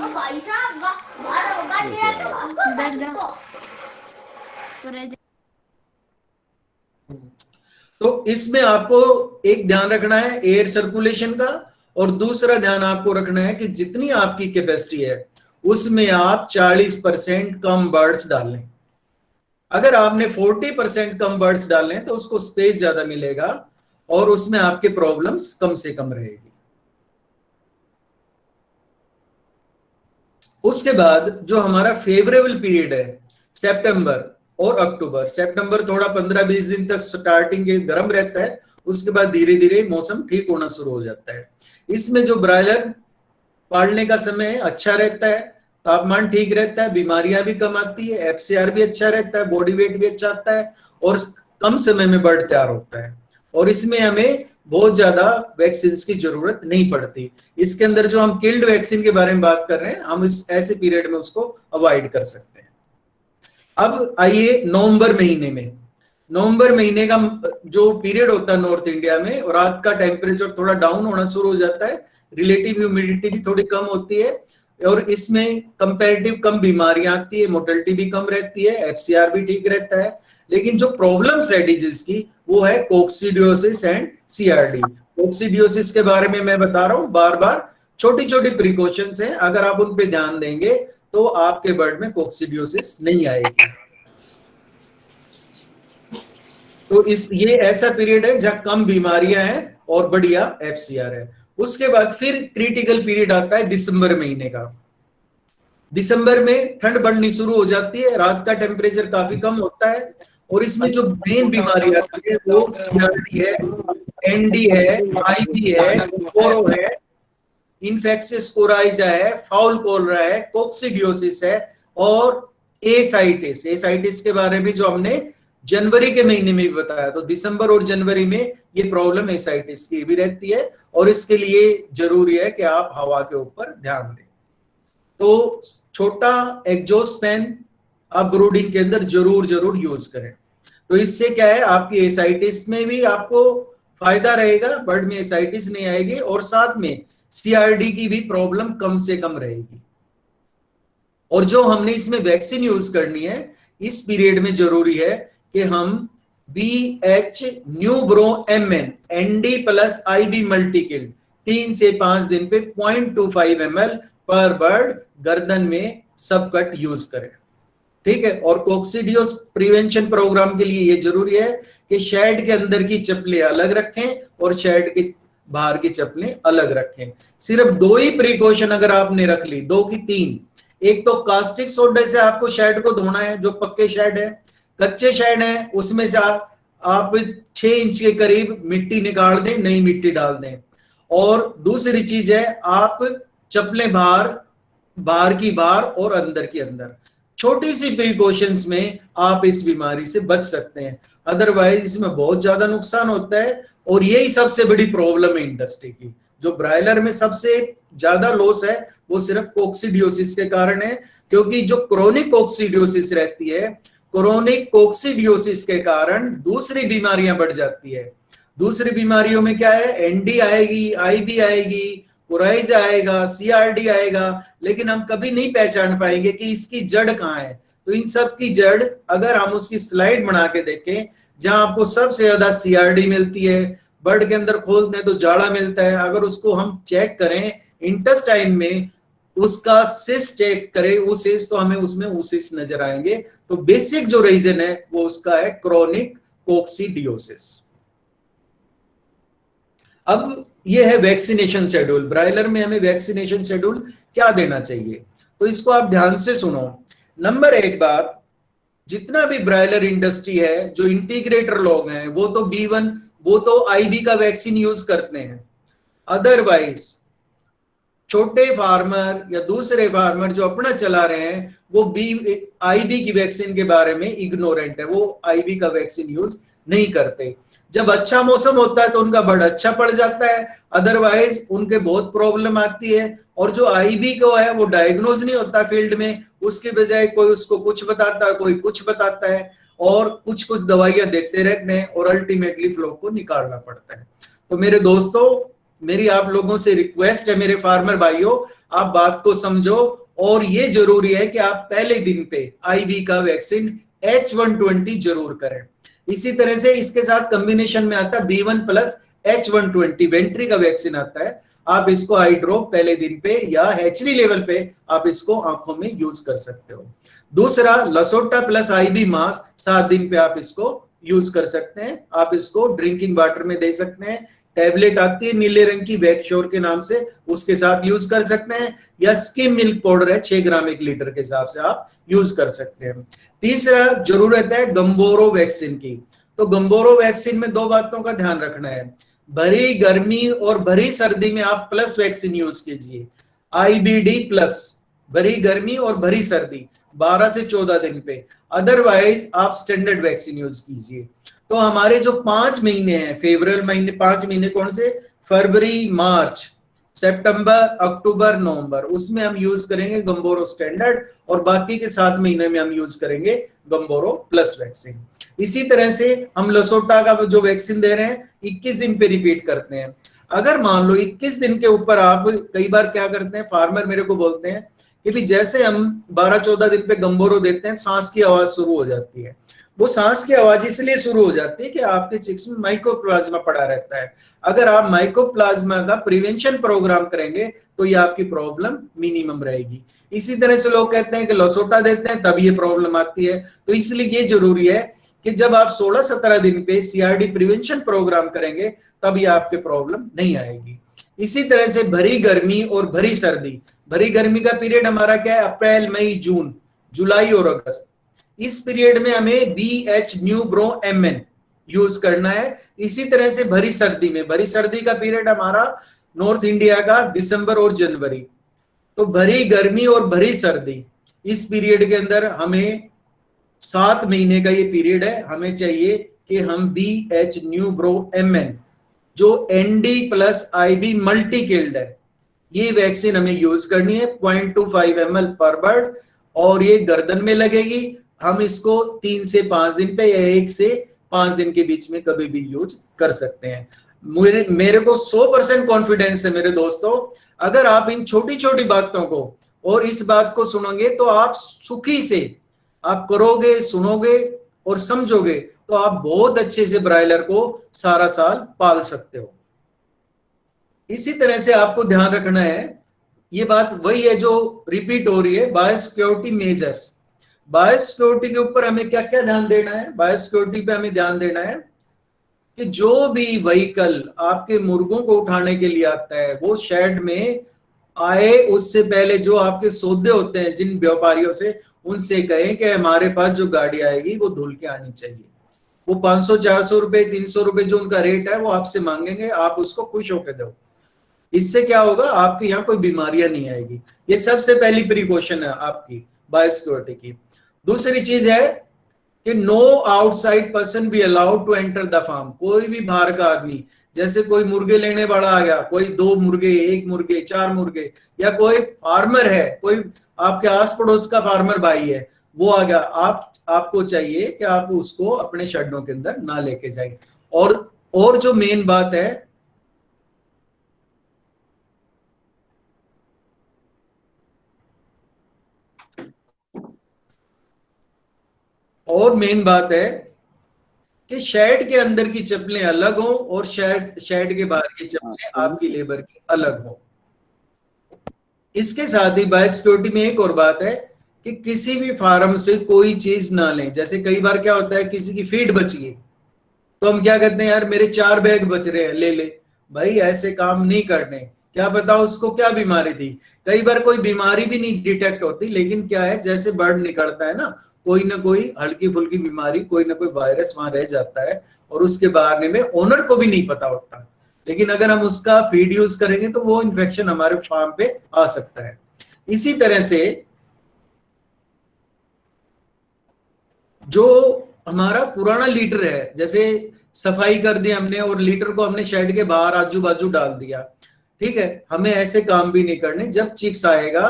तो इसमें आपको एक ध्यान रखना है एयर सर्कुलेशन का, और दूसरा ध्यान आपको रखना है कि जितनी आपकी कैपेसिटी है उसमें आप 40% कम बर्ड्स डालें। अगर आपने 40% कम बर्ड्स डाले तो उसको स्पेस ज्यादा मिलेगा और उसमें आपके प्रॉब्लम्स कम से कम रहेगी। उसके बाद जो हमारा फेवरेबल पीरियड है सितंबर और अक्टूबर। सितंबर थोड़ा 15-20 दिन तक स्टार्टिंग के गर्म रहता है, उसके बाद धीरे धीरे मौसम ठीक होना शुरू हो जाता है। इसमें जो ब्रायलर पालने का समय अच्छा रहता है, तापमान ठीक रहता है, बीमारियां भी कम आती है, एफसीआर भी अच्छा रहता है, बॉडी वेट भी अच्छा आता है और कम समय में बर्ड तैयार होता है। और इसमें हमें बहुत ज्यादा वैक्सीन की जरूरत नहीं पड़ती। इसके अंदर जो हम किल्ड वैक्सीन के बारे में बात कर रहे हैं, हम इस ऐसे पीरियड में उसको अवॉइड कर सकते हैं। अब आइए नवंबर महीने में। नवंबर महीने का जो पीरियड होता है नॉर्थ इंडिया में, और रात का टेम्परेचर थोड़ा डाउन होना शुरू हो जाता है, रिलेटिव ह्यूमिडिटी भी थोड़ी कम होती है और इसमें कंपैरेटिव कम बीमारियां आती है, मोर्टेलिटी भी कम रहती है, एफसीआर भी ठीक रहता है। लेकिन जो प्रॉब्लम्स है डिजीज की वो है कोक्सीडियोसिस एंड सीआरडी। कोक्सीडियोसिस के बारे में मैं बता रहा हूं बार बार, छोटी छोटी प्रिकॉशंस हैं, अगर आप उन पे ध्यान देंगे तो आपके बर्ड में कोक्सीडियोसिस नहीं आएगी। तो ये ऐसा पीरियड है जहां कम बीमारियां हैं और बढ़िया एफसीआर है। उसके बाद फिर क्रिटिकल पीरियड आता है दिसंबर महीने का। दिसंबर में ठंड बढ़नी शुरू हो जाती है, रात का टेम्परेचर काफी कम होता है और इसमें जो मेन बीमारी आती है वो सीआरडी है, एनडी है, आईबी है, कोरो है, इन्फेक्शियस कोराइजा है, फाउल कोलरा है, कोक्सीडियोसिस है और एसाइटिस। एसाइटिस के बारे में जो हमने जनवरी के महीने में भी बताया, तो दिसंबर और जनवरी में ये प्रॉब्लम एसाइटिस की भी रहती है और इसके लिए जरूरी है कि आप हवा के ऊपर ध्यान दें। तो छोटा एग्जॉस्ट फैन आप ब्रूडिंग के अंदर जरूर जरूर यूज करें। तो इससे क्या है, आपकी एसाइटिस में भी आपको फायदा रहेगा, बर्ड में एसाइटिस नहीं आएगी और साथ में सीआरडी की भी प्रॉब्लम कम से कम रहेगी। और जो हमने इसमें वैक्सीन यूज करनी है इस पीरियड में, जरूरी है कि हम BH न्यूब्रो MN ND plus IB मल्टीकिल 3 से 5 दिन पे 0.25 ml पर बर्ड गर्दन में सब कट यूज करें। ठीक है। और कोक्सीडियोस प्रिवेंशन प्रोग्राम के लिए ये जरूरी है कि शेड के अंदर की चप्पलें अलग रखें और शेड के बाहर की चप्पलें अलग रखें। सिर्फ 2 ही प्रिकॉशन अगर आपने रख ली, 2 की 3। एक तो कास्टिक सोडा से आपको शेड को धोना है, जो पक्के शेड है। कच्चे शेड है उसमें से आप 6 इंच के करीब मिट्टी निकाल दें, नई मिट्टी डाल दें। और दूसरी चीज है, आप चप्पलें बाहर की बाहर और अंदर की अंदर। छोटी सी प्रिकॉशंस में आप इस बीमारी से बच सकते हैं, अदरवाइज इसमें बहुत ज्यादा नुकसान होता है। और यही सबसे बड़ी प्रॉब्लम है इंडस्ट्री की। जो ब्रायलर में सबसे ज्यादा लॉस है वो सिर्फ कोक्सीडियोसिस के कारण है, क्योंकि जो क्रोनिक कोक्सीडियोसिस रहती है, क्रोनिक कोक्सीडियोसिस के कारण दूसरी बीमारियां बढ़ जाती है। दूसरी बीमारियों में क्या है, एनडी आएगी, आईबी आएगी, कोराइजा आएगा, सीआरडी आएगा, लेकिन हम कभी नहीं पहचान पाएंगे कि इसकी जड़ कहाँ है। तो इन सब की जड़ अगर हम उसकी स्लाइड बना के देखें, जहां आपको सबसे ज्यादा सीआरडी मिलती है, बर्ड के अंदर खोलते हैं तो जाड़ा मिलता है। अगर उसको हम चेक करें इंटेस्टाइन में, उसका सिस्ट चेक करें, वो सिस्ट, तो हमें उसमें ऊसिस नजर आएंगे। तो बेसिक जो रीजन है वो उसका है क्रोनिक कोक्सीडियोसिस। अब ये है वैक्सीनेशन शेड्यूल। ब्रायलर में हमें वैक्सीनेशन शेड्यूल क्या देना चाहिए, तो इसको आप ध्यान से सुनो। नंबर 1 बात, जितना भी ब्रायलर इंडस्ट्री है, जो इंटीग्रेटर लोग हैं, वो तो B1, वो तो IB का वैक्सीन यूज करते हैं। अदरवाइज छोटे फार्मर या दूसरे फार्मर जो अपना चला रहे हैं, वो IB की वैक्सीन के बारे में इग्नोरेंट है, वो IB का वैक्सीन यूज नहीं करते। जब अच्छा मौसम होता है तो उनका बर्ड अच्छा पड़ जाता है, अदरवाइज उनके बहुत प्रॉब्लम आती है। और जो IB को है वो डायग्नोज नहीं होता फील्ड में, उसके बजाय कोई उसको कुछ बताता है, कोई कुछ बताता है, और कुछ कुछ दवाइयां देते रहते हैं, और अल्टीमेटली फ्लो को निकालना पड़ता है। तो मेरे दोस्तों, मेरी आप लोगों से रिक्वेस्ट है, मेरे फार्मर भाइयों, आप बात को समझो, और ये जरूरी है कि आप पहले दिन पे आईवी का वैक्सीन H120 जरूर करें। इसी तरह से इसके साथ कॉम्बिनेशन में आता है B1 प्लस H120 वेंट्री का वैक्सीन आता है। आप इसको आई ड्रॉप पहले दिन पे या हैचरी लेवल पे आप इसको आंखों में यूज कर सकते हो। दूसरा लसोटा प्लस आईबी मास्क 7 दिन पे आप इसको यूज कर सकते हैं। आप इसको ड्रिंकिंग वाटर में दे सकते हैं, टैबलेट आती है नीले रंग की वैक्श्योर के नाम से, उसके साथ यूज कर सकते हैं, या स्किम मिल्क पाउडर है 6 ग्राम 1 लीटर के हिसाब से आप यूज कर सकते हैं। तीसरा जरूरत है गंबोरो वैक्सीन की। तो गंबोरो वैक्सीन में 2 बातों का ध्यान रखना है। भरी गर्मी और भरी सर्दी में आप प्लस वैक्सीन यूज कीजिए, आईबीडी प्लस, भरी गर्मी और भरी सर्दी 12 से 14 दिन पे। अदरवाइज आप स्टैंडर्ड वैक्सीन यूज कीजिए। तो हमारे जो 5 महीने हैं, फेब्रुअरी महीने, 5 महीने कौन से? फरवरी, मार्च, सितंबर, अक्टूबर, नवंबर, उसमें हम यूज करेंगे गंबोरो स्टैंडर्ड, और बाकी के 7 महीने में हम यूज करेंगे गंबोरो प्लस वैक्सीन। इसी तरह से हम लसोटा का जो वैक्सीन दे रहे हैं 21 दिन पे रिपीट करते हैं। अगर मान लो 21 दिन के ऊपर आप, कई बार क्या करते हैं फार्मर मेरे को बोलते हैं कि भी जैसे हम 12-14 दिन पे गंबोरो देते हैं सांस की आवाज शुरू हो जाती है। वो सांस की आवाज इसलिए शुरू हो जाती है कि आपके चिक्स में माइकोप्लाज्मा पड़ा रहता है। अगर आप माइकोप्लाज्मा का प्रिवेंशन प्रोग्राम करेंगे तो ये आपकी प्रॉब्लम मिनिमम रहेगी। इसी तरह से लोग कहते हैं कि लसोटा देते हैं तब ये प्रॉब्लम आती है। तो इसलिए ये जरूरी है कि जब आप 16-17 दिन पे सीआरडी प्रिवेंशन प्रोग्राम करेंगे तब ये आपके प्रॉब्लम नहीं आएगी। इसी तरह से भरी गर्मी और भरी सर्दी, भरी गर्मी का पीरियड हमारा क्या है? अप्रैल, मई, जून, जुलाई और अगस्त। इस पीरियड में हमें BH न्यूब्रो MN यूज करना है। इसी तरह से भरी सर्दी में, भरी सर्दी का पीरियड हमारा नॉर्थ इंडिया का दिसंबर और जनवरी। तो भरी गर्मी और भरी सर्दी, इस पीरियड के अंदर हमें 7 महीने का ये पीरियड है, हमें चाहिए कि हम BH न्यूब्रो MN जो ND plus IB multi killed है, ये वैक्सीन हमें यूज करनी है 0.25 ml पर बर्ड, और ये गर्दन में लगेगी। हम इसको 3 से 5 दिन पे या 1 से 5 दिन के बीच में कभी भी यूज कर सकते हैं। मेरे को 100% कॉन्फिडेंस है मेरे दोस्तों, अगर आप इन छोटी छोटी बातों को और इस बात को सुनोगे तो आप सुखी से आप करोगे, सुनोगे और समझोगे तो आप बहुत अच्छे से ब्रायलर को सारा साल पाल सकते हो। इसी तरह से आपको ध्यान रखना है, ये बात वही है जो रिपीट हो रही है, बायोसिक्योरिटी मेजर्स। बायोसिक्योरिटी के ऊपर हमें क्या क्या ध्यान देना है? बायोसिक्योरिटी पे हमें ध्यान देना है कि जो भी व्हीकल आपके मुर्गों को उठाने के लिए आता है वो शेड में आए उससे पहले जो आपके सौदे होते हैं जिन व्यापारियों से, उनसे कहें कि हमारे पास जो गाड़ी आएगी वो धुल के आनी चाहिए। वो 500-400 रुपए, 300 रुपए जो उनका रेट है वो आपसे मांगेंगे, आप उसको खुश होकर दो। इससे क्या होगा? आपके यहाँ कोई बीमारियां नहीं आएगी। ये सबसे पहली प्रिकॉशन है आपकी बायोसिक्योरिटी की। दूसरी चीज है कि no outside person be allowed to enter the farm. कोई भी बाहर का आदमी, जैसे कोई मुर्गे लेने वाला आ गया, कोई 2 मुर्गे, 1 मुर्गे, 4 मुर्गे, या कोई फार्मर है, कोई आपके आस पड़ोस का फार्मर भाई है, वो आ गया, आपको चाहिए कि आप उसको अपने शेडों के अंदर ना लेके जाए। और जो मेन बात है, और मेन बात है कि शेड के अंदर की चप्पलें अलग हो और शेड के बाहर की चप्पलें आपकी लेबर की अलग हो। इसके साथ ही बायोसिक्योरिटी में एक और बात है कि किसी भी फार्म से कोई चीज ना लें। जैसे कई बार क्या होता है, किसी की फीड बच गई तो हम क्या कहते हैं, यार मेरे 4 बैग बच रहे हैं, ले ले। भाई ऐसे काम नहीं करने, क्या पता उसको क्या बीमारी थी। कई बार कोई बीमारी भी नहीं डिटेक्ट होती, लेकिन क्या है, जैसे बर्ड निकलता है ना, कोई ना कोई हल्की फुल्की बीमारी, कोई ना कोई वायरस वहां रह जाता है और उसके बारे में ओनर को भी नहीं पता होता। लेकिन अगर हम उसका फीड यूज करेंगे तो वो इन्फेक्शन हमारे फार्म पे आ सकता है। इसी तरह से जो हमारा पुराना लीटर है, जैसे सफाई कर दी हमने और लीटर को हमने शेड के बाहर आजू बाजू डाल दिया, ठीक है, हमें ऐसे काम भी नहीं करने। जब चिक्स आएगा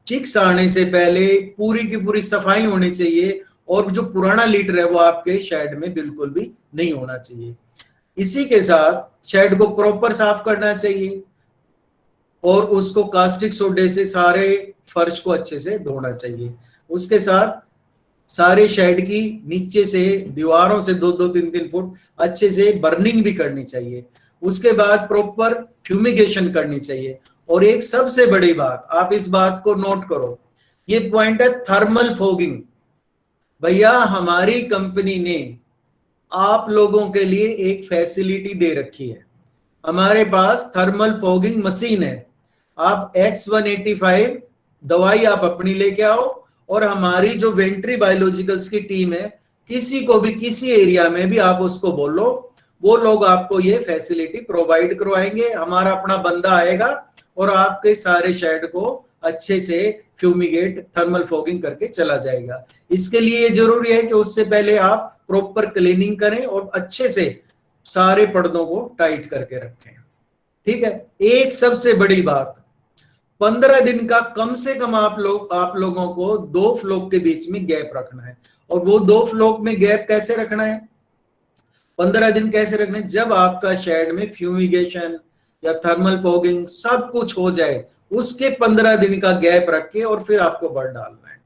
चिक्स आने से पहले पूरी की पूरी सफाई होनी चाहिए, और जो पुराना लीटर है वो आपके शेड में बिल्कुल भी नहीं होना चाहिए। इसी के साथ शेड को प्रॉपर साफ करना चाहिए, और उसको कास्टिक सोडे से सारे फर्श को अच्छे से धोना चाहिए। उसके साथ सारे शेड की नीचे से दीवारों से 2-2, 3-3 फुट अच्छे से बर्निंग भी करनी चाहिए। उसके बाद प्रॉपर फ्यूमिगेशन करनी चाहिए। और एक सबसे बड़ी बात, आप इस बात को नोट करो, ये पॉइंट है थर्मल फॉगिंग। भैया हमारी कंपनी ने आप लोगों के लिए एक फैसिलिटी दे रखी है। हमारे पास थर्मल फॉगिंग मशीन है। आप X185 दवाई आप अपनी लेके आओ, और हमारी जो वेंट्री बायोलॉजिकल्स की टीम है, किसी को भी किसी एरिया में भी आप उसको बोलो, वो लोग आपको ये फैसिलिटी प्रोवाइड करवाएंगे। हमारा अपना बंदा आएगा और आपके सारे शेड को अच्छे से फ्यूमिगेट थर्मल फॉगिंग करके चला जाएगा। इसके लिए ये जरूरी है कि उससे पहले आप प्रॉपर क्लीनिंग करें और अच्छे से सारे पर्दों को टाइट करके रखें। ठीक है। एक सबसे बड़ी बात, 15 दिन का कम से कम आप लोगों को 2 फ्लोक के बीच में गैप रखना है। और वो 2 फ्लोक में गैप कैसे रखना है, 15 दिन कैसे रखना है, जब आपका शेड में फ्यूमिगेशन या थर्मल फॉगिंग सब कुछ हो जाए, उसके 15 दिन का गैप रख के और फिर आपको भर डालना है।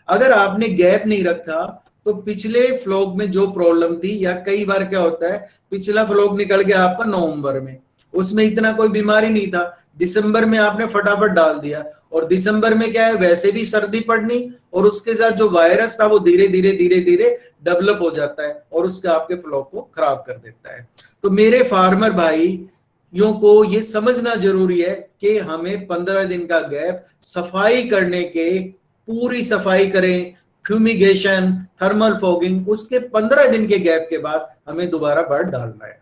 अगर आपने गैप नहीं रखा तो पिछले फ्लोक में जो प्रॉब्लम थी, या कई बार क्या होता है पिछला फ्लोक निकल गया आपका नवंबर में, उसमें इतना कोई बीमारी नहीं था, दिसंबर में आपने फटाफट डाल दिया, और दिसंबर में क्या है वैसे भी सर्दी पड़नी, और उसके साथ जो वायरस था वो धीरे धीरे धीरे धीरे डेवलप हो जाता है और उसके आपके फ्लोक को खराब कर देता है। तो मेरे फार्मर भाइयों को ये समझना जरूरी है कि हमें 15 दिन का गैप सफाई करने के, पूरी सफाई करें, फ्यूमिगेशन, थर्मल फॉगिंग, उसके 15 दिन के गैप के बाद हमें दोबारा बर्ड डालना है।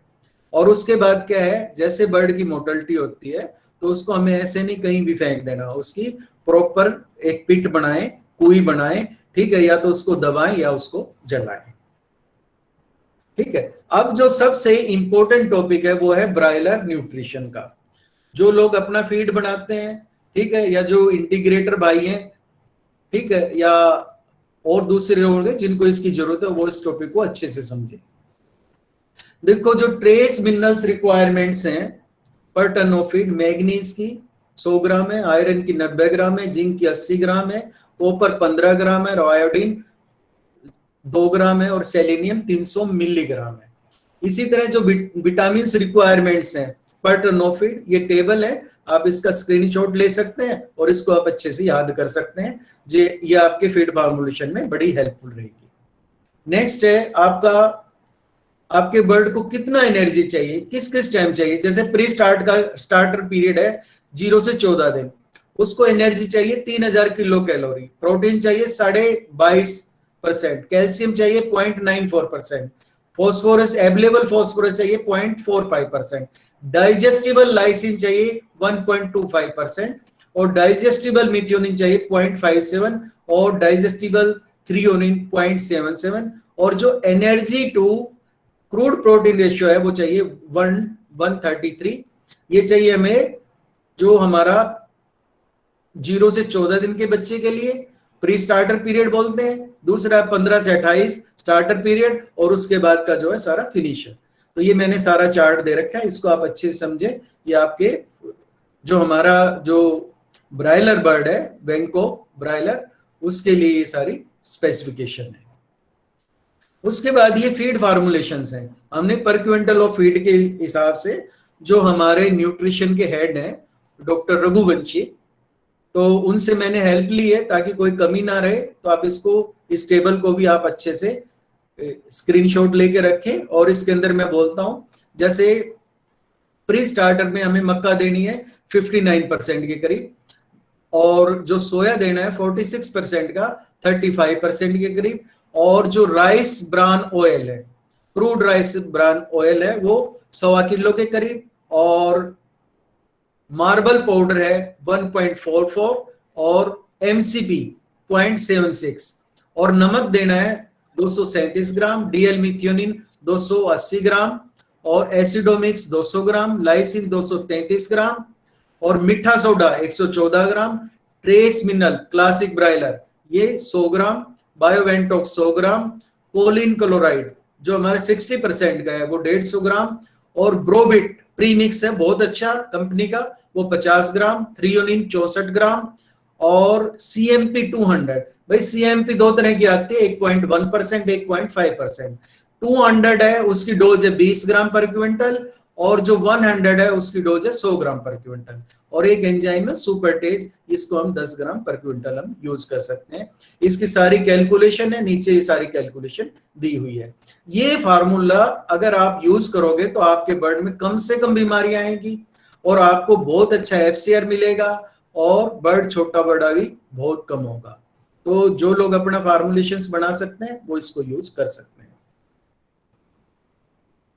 और उसके बाद क्या है, जैसे बर्ड की मोर्टेलिटी होती है तो उसको हमें ऐसे नहीं कहीं भी फेंक देना, उसकी प्रॉपर एक पिट बनाए, कुई बनाए, ठीक है, या तो उसको दबाएं या उसको जलाएं। ठीक है। अब जो सबसे इंपॉर्टेंट टॉपिक है वो है ब्रायलर न्यूट्रिशन का। जो लोग अपना फीड बनाते हैं, ठीक है, या जो इंटीग्रेटर भाई हैं, ठीक है, या और दूसरे लोग हैं जिनको इसकी जरूरत है, वो इस टॉपिक को अच्छे से समझे। देखो जो ट्रेस मिनरल्स रिक्वायरमेंट्स हैं पर टन ऑफ फीड, मैग्नीज की 100 ग्राम है, आयरन की 90 ग्राम है, जिंक की 80 ग्राम है, कॉपर 15 ग्राम है, आयोडीन 2 ग्राम है, और सेलेनियम 300 मिलीग्राम है। इसी तरह जो विटामिन रिक्वायरमेंट्स हैं पर टन ऑफ फीड, ये टेबल है, आप इसका स्क्रीनशॉट ले सकते हैं और इसको आप अच्छे से याद कर सकते हैं। ये आपके फीड फार्मूलेशन में बड़ी हेल्पफुल रहेगी। नेक्स्ट है आपके बर्ड को कितना एनर्जी चाहिए, किस किस टाइम चाहिए। जैसे प्री स्टार्ट का स्टार्टर पीरियड है 0 से 14 दिन, उसको एनर्जी चाहिए 3000 किलो कैलोरी, प्रोटीन चाहिए 22.5%, कैल्शियम चाहिए 0.94%, फॉस्फोरस एवेलेबल फॉस्फोरस चाहिए 0.45%, डाइजेस्टिबल लाइसिन चाहिए 1.25%, और डाइजेस्टिबल मिथियोनिन चाहिए 0.57, और डाइजेस्टिबल थ्रियोनिन 0.77, और जो energy to crude protein ratio है वो चाहिए 1:133। ये चाहिए हमें जो हमारा 0 से 14 दिन के बच्चे के लिए प्री स्टार्टर पीरियड बोलते हैं, दूसरा 15 से 28 स्टार्टर पीरियड, और उसके बाद का जो है सारा फिनिशर। तो ये मैंने सारा चार्ट दे रखा है, इसको आप अच्छे से समझे। ये आपके जो हमारा जो ब्रायलर बर्ड है, वेंको ब्रायलर, उसके लिए ये सारी स्पेसिफिकेशन है। उसके बाद ये फीड फार्मूलेशंस हैं। हमने पर क्विंटल ऑफ फीड के हिसाब से, जो हमारे न्यूट्रिशन के हेड हैं डॉक्टर रघुवंशी, तो उनसे मैंने हेल्प ली है ताकि कोई कमी ना रहे। तो आप इस टेबल को भी आप अच्छे से स्क्रीनशॉट लेके रखें। और इसके अंदर मैं बोलता हूं, जैसे प्री स्टार्टर में हमें मक्का देनी है 59% के करीब, और जो सोया देना है 46% का 35% के करीब, और जो राइस ब्रान ऑयल है, क्रूड राइस ब्रान ऑयल है, वो 1.25 किलो के करीब, और मार्बल पाउडर है 1.44, और एमसीपी 0.76, और नमक देना है 237 ग्राम, डीएल मिथियोनिन 280 ग्राम, और एसिडोमिक्स 200 ग्राम, लाइसिन 233 ग्राम, और मीठा सोडा 114 ग्राम, ट्रेस मिनरल क्लासिक ब्राइलर ये 100 ग्राम, बायोवेंटॉक्स 100 ग्राम, कोलिन क्लोराइड जो हमारे 60% का है वो 150 ग्राम, और ब्रोबिट प्रीमिक्स है बहुत अच्छा कंपनी का वो 50 ग्राम, थ्रियोनिन 64 ग्राम, और सीएमपी 200। भाई सीएमपी दो तरह की आती है, 1.1%, 1.5%। 200 है उसकी डोज है 20 ग्राम पर क्विंटल, और जो 100 है उसकी डोज है 100 ग्राम पर क्विंटल। और एक एंजाइम है सुपरटेज, इसको हम 10 ग्राम पर क्विंटल हम यूज कर सकते हैं। इसकी सारी कैलकुलेशन है, नीचे ये सारी कैलकुलेशन दी हुई है। ये फार्मूला अगर आप यूज करोगे तो आपके बर्ड में कम से कम बीमारियां आएंगी और आपको बहुत अच्छा एफसीआर मिलेगा, और बर्ड छोटा बड़ा भी बहुत कम होगा। तो जो लोग अपना फार्मुलेशंस बना सकते हैं वो इसको यूज कर सकते हैं।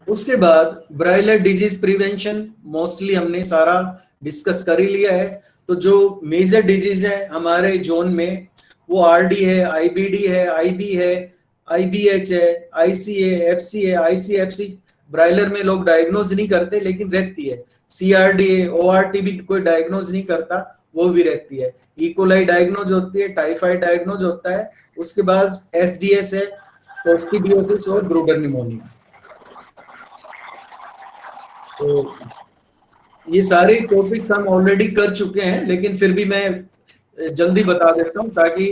उसके बाद ब्राइलर डिजीज प्रिवेंशन मोस्टली हमने सारा डिस्कस कर ही लिया है। तो जो मेजर डिजीज है हमारे जोन में वो आरडी है, आईबीडी है, आईबी है, आईबीएच है, आईसी है, एफसी है, आईसीएफसी ब्राइलर में लोग डायग्नोज नहीं करते लेकिन रहती है। सीआरडी है, ओआरटी भी कोई डायग्नोज नहीं करता, वो भी रहती है। इकोलाई डायग्नोज होती है, टाइफाइड डायग्नोज होता है। उसके बाद एसडीएस है, कोक्सीडियोसिस और ब्रूडर निमोनिया। तो ये सारे टॉपिक्स हम ऑलरेडी कर चुके हैं, लेकिन फिर भी मैं जल्दी बता देता हूँ ताकि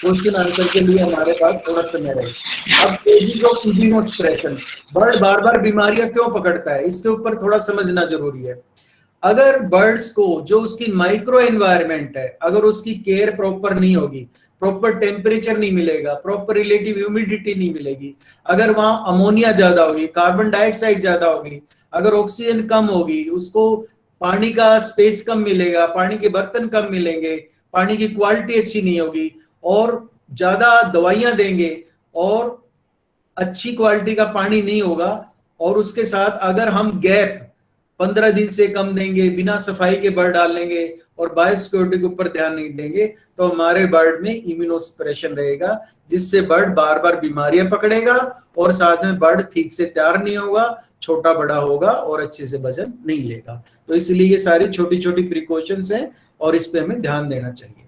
क्वेश्चन आंसर के लिए हमारे पास थोड़ा समय रहे। अब स्टेजेस ऑफ इम्यूनोसप्रेशन, बर्ड बार बार बीमारियां क्यों पकड़ता है इसके ऊपर थोड़ा समझना जरूरी है। अगर बर्ड्स को जो उसकी माइक्रो एनवायरनमेंट है, अगर उसकी केयर प्रॉपर नहीं होगी, प्रॉपर टेम्परेचर नहीं मिलेगा, प्रॉपर रिलेटिव ह्यूमिडिटी नहीं मिलेगी, अगर वहां अमोनिया ज्यादा होगी, कार्बन डाइऑक्साइड ज्यादा होगी, अगर ऑक्सीजन कम होगी, उसको पानी का स्पेस कम मिलेगा, पानी के बर्तन कम मिलेंगे, पानी की क्वालिटी अच्छी नहीं होगी, और ज्यादा दवाइयां देंगे और अच्छी क्वालिटी का पानी नहीं होगा, और उसके साथ अगर हम गैप 15 दिन से कम देंगे, बिना सफाई के बर्ड डाल लेंगे और बायोसिक्योरिटी के ऊपर ध्यान नहीं देंगे, तो हमारे बर्ड में इम्यूनोसप्रेशन रहेगा, जिससे बर्ड बार बार बीमारियां पकड़ेगा और साथ में बर्ड ठीक से तैयार नहीं होगा, छोटा बड़ा होगा और अच्छे से वजन नहीं लेगा। तो इसलिए ये सारी छोटी छोटी प्रिकॉशंस हैं और इस पे हमें ध्यान देना चाहिए।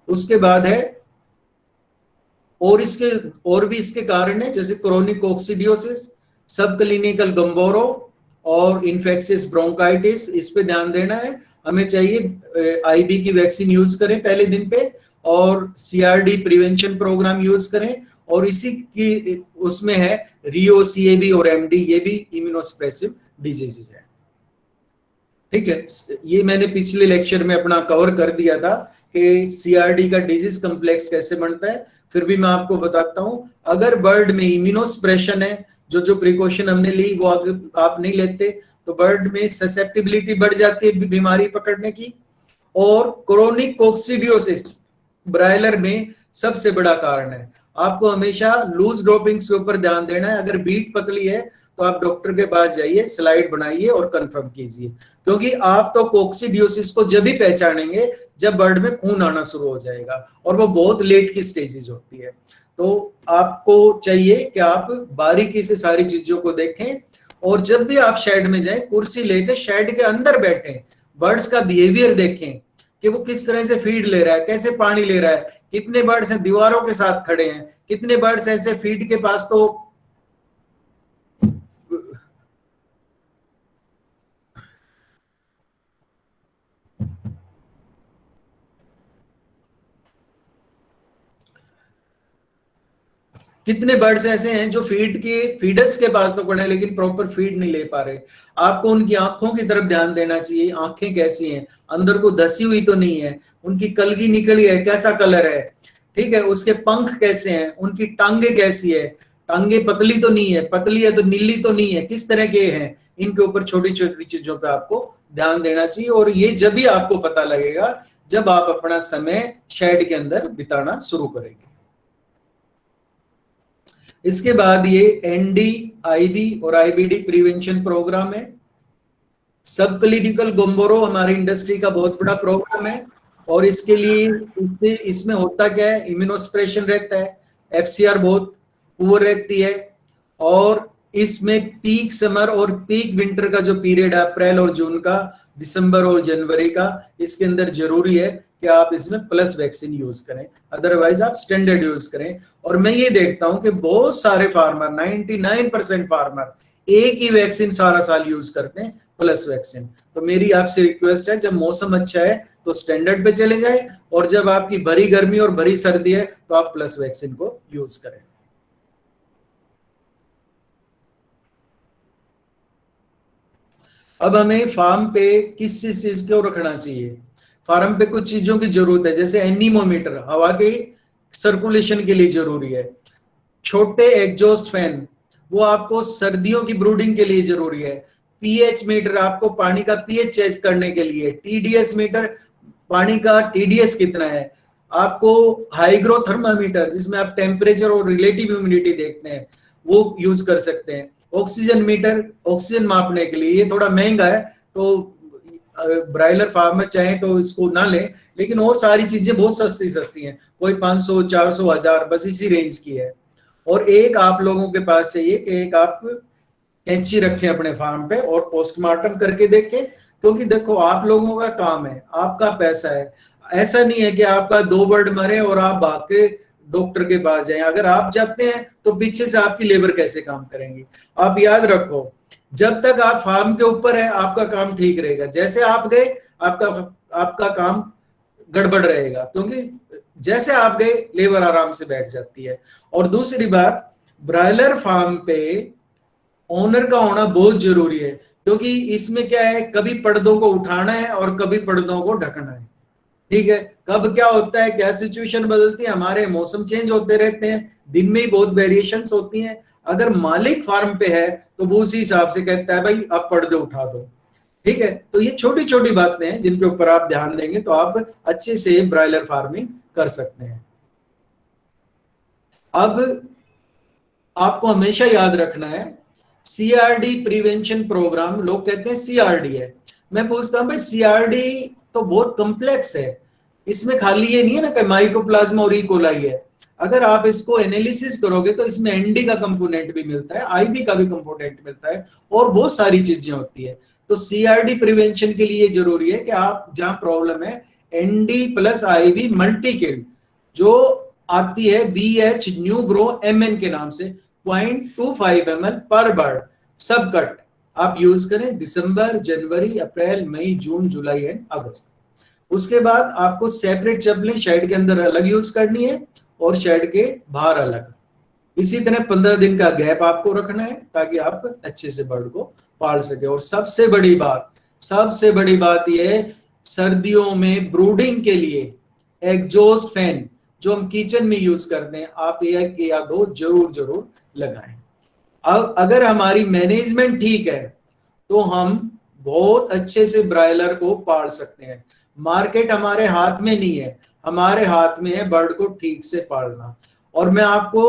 उसके बाद है और भी इसके कारण है, जैसे क्रोनिक कोक्सीडियोसिस, सब क्लिनिकल गंबोरो और इन्फेक्शियस ब्रोंकाइटिस, इस पे ध्यान देना है। हमें चाहिए आईबी की वैक्सीन यूज करें पहले दिन पे, और सीआरडी प्रिवेंशन प्रोग्राम यूज करें, और इसी की उसमें है रियो, सीएबी और एमडी, ये भी इम्यूनोसप्रेसिव डिजीजेज है। ठीक है, ये मैंने पिछले लेक्चर में अपना कवर कर दिया था कि सीआरडी का डिजीज कम्प्लेक्स कैसे बनता है। फिर भी मैं आपको बताता हूं, अगर बर्ड में इम्यूनोसप्रेशन है, जो जो प्रिकॉशन हमने ली वो आप नहीं लेते, तो बर्ड में ससेप्टिबिलिटी बढ़ जाती है बीमारी पकड़ने की। और क्रोनिक कोक्सीडियोसिस ब्रायलर में सबसे बड़ा कारण है। आपको हमेशा लूज ड्रॉपिंग्स के ऊपर ध्यान देना है। अगर बीट पतली है तो आप डॉक्टर के पास जाइए, स्लाइड बनाइए और कंफर्म कीजिए, क्योंकि आप तो कोक्सीडियोसिस को जब भी पहचानेंगे जब बर्ड में खून आना शुरू हो जाएगा, और वो बहुत लेट की स्टेजेस होती है। तो आपको चाहिए कि आप बारीकी से सारी चीजों को देखें, और जब भी आप शेड में जाएं कुर्सी लेकर शेड के अंदर बैठें, बर्ड्स का बिहेवियर देखें कि वो किस तरह से फीड ले रहा है, कैसे पानी ले रहा है, कितने बर्ड्स हैं दीवारों के साथ खड़े हैं, कितने बर्ड्स ऐसे फीड के पास तो कितने बर्ड्स ऐसे हैं जो फीडर्स के पास तो पड़े लेकिन प्रॉपर फीड नहीं ले पा रहे। आपको उनकी आंखों की तरफ ध्यान देना चाहिए, आंखें कैसी हैं, अंदर को धसी हुई तो नहीं है, उनकी कलगी निकली है, कैसा कलर है, ठीक है, उसके पंख कैसे हैं, उनकी टांगे कैसी है, टांगे पतली तो नहीं है, पतली है तो नीली तो नहीं है, किस तरह के हैं, इनके ऊपर छोटी छोटी चीजों पे आपको ध्यान देना चाहिए। और ये जब भी आपको पता लगेगा जब आप अपना समय शेड के अंदर बिताना शुरू करेंगे। इसके बाद ये एनडी, आईबी और आईबीडी प्रिवेंशन प्रोग्राम है। सब क्लिनिकल गोम्बोरो हमारी इंडस्ट्री का बहुत बड़ा प्रोग्राम है, और इसके लिए इसमें होता क्या है, इम्यूनोसप्रेशन रहता है, एफसीआर बहुत पुअर रहती है, और इसमें पीक समर और पीक विंटर का जो पीरियड है अप्रैल और जून का, दिसंबर और जनवरी का, इसके अंदर जरूरी है कि आप इसमें प्लस वैक्सीन यूज करें, अदरवाइज आप स्टैंडर्ड यूज करें। और मैं ये देखता हूं कि बहुत सारे फार्मर 99% फार्मर एक ही वैक्सीन सारा साल यूज करते हैं, प्लस वैक्सीन। तो मेरी आपसे रिक्वेस्ट है, जब मौसम अच्छा है तो स्टैंडर्ड पे चले जाए, और जब आपकी भरी गर्मी और भरी सर्दी है तो आप प्लस वैक्सीन को यूज करें। अब हमें फार्म पे किस चीज को रखना चाहिए? फार्म पे कुछ चीजों की जरूरत है, जैसे एनीमोमीटर हवा के सर्कुलेशन के लिए जरूरी है, छोटे एग्जॉस्ट फैन वो आपको सर्दियों की ब्रूडिंग के लिए जरूरी है, पीएच मीटर आपको पानी का पीएच चेक करने के लिए, टीडीएस मीटर पानी का टीडीएस कितना है, आपको हाईग्रो थर्मामीटर जिसमें आप टेम्परेचर और रिलेटिव ह्यूमिडिटी देखते हैं वो यूज कर सकते हैं, ऑक्सीजन मीटर ऑक्सीजन मापने के लिए, ये थोड़ा महंगा है तो ब्रायलर फार्म में चाहे तो इसको ना लें, लेकिन और सारी चीजें बहुत सस्ती सस्ती हैं, कोई 500 400 1000 बस इसी रेंज की है। और एक आप लोगों के पास चाहिए कि एक आप कैंची रखें अपने फार्म पे और पोस्टमार्टम करके देखें, क्योंकि देखो आप लोगों का काम है, आपका पैसा है, ऐसा नहीं है कि आपका 2 बर्ड मरे और आप भाग के डॉक्टर के पास जाएं, अगर आप जाते हैं तो पीछे से आपकी लेबर कैसे काम करेंगी? आप याद रखो, जब तक आप फार्म के ऊपर है आपका काम ठीक रहेगा, जैसे आप गए आपका आपका काम गड़बड़ रहेगा, क्योंकि जैसे आप गए लेबर आराम से बैठ जाती है। और दूसरी बात, ब्रायलर फार्म पे ओनर का होना बहुत जरूरी है, क्योंकि इसमें क्या है, कभी पर्दों को उठाना है और कभी पर्दों को ढकना है। ठीक है, कब क्या होता है, क्या सिचुएशन बदलती है, हमारे मौसम चेंज होते रहते हैं, दिन में ही बहुत वेरिएशंस होती हैं। अगर मालिक फार्म पे है तो वो उसी हिसाब से कहता है भाई आप पर्दे उठा दो। ठीक है, तो ये छोटी छोटी बातें हैं जिनके ऊपर आप ध्यान देंगे तो आप अच्छे से ब्रायलर फार्मिंग कर सकते हैं। अब आपको हमेशा याद रखना है, सीआरडी प्रिवेंशन प्रोग्राम, लोग कहते हैं सीआरडी है, मैं पूछता हूं भाई सीआरडी तो बहुत कॉम्प्लेक्स है, इसमें खाली ये नहीं है ना कि माइकोप्लाज्मा और इकोलाई है, अगर आप इसको एनालिसिस करोगे तो इसमें एनडी का कंपोनेंट भी मिलता है, आईबी का भी कंपोनेंट मिलता है और बहुत सारी चीजें होती है। तो सीआरडी प्रिवेंशन के लिए जरूरी है कि आप जहां प्रॉब्लम है ND plus IB multi killed जो आती है BH न्यू ग्रो MN के नाम से 0.25 ml पर बर्ड सब कट आप यूज करें दिसंबर, जनवरी, अप्रैल, मई, जून, जुलाई एंड अगस्त। उसके बाद आपको सेपरेट चप्पलें शेड के अंदर अलग यूज करनी है और शेड के बाहर अलग। इसी तरह 15 दिन का गैप आपको रखना है ताकि आप अच्छे से बर्ड को पाल सके। और सबसे बड़ी बात यह है, सर्दियों में ब्रूडिंग के लिए एग्जॉस्ट फैन जो हम किचन में यूज करते हैं आप एक या दो जरूर लगाएं। अब अगर हमारी मैनेजमेंट ठीक है तो हम बहुत अच्छे से ब्रायलर को पाल सकते हैं। मार्केट हमारे हाथ में नहीं है, हमारे हाथ में है बर्ड को ठीक से पालना। और मैं आपको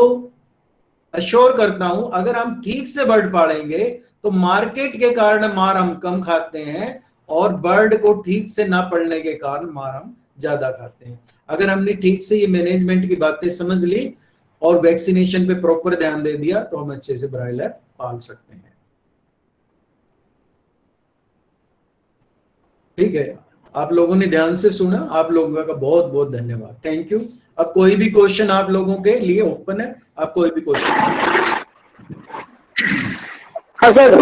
अश्योर करता हूं, अगर हम ठीक से बर्ड पालेंगे तो मार्केट के कारण मार हम कम खाते हैं और बर्ड को ठीक से ना पलने के कारण मार हम ज्यादा खाते हैं। अगर हमने ठीक से ये मैनेजमेंट की बातें समझ ली और वैक्सीनेशन पे प्रॉपर ध्यान दे दिया तो हम अच्छे से ब्रायलर पाल सकते हैं। ठीक है, आप लोगों ने ध्यान से सुना, आप लोगों का बहुत बहुत धन्यवाद, थैंक यू। अब कोई भी क्वेश्चन आप लोगों के लिए ओपन है, आप कोई भी क्वेश्चन। हाँ सर,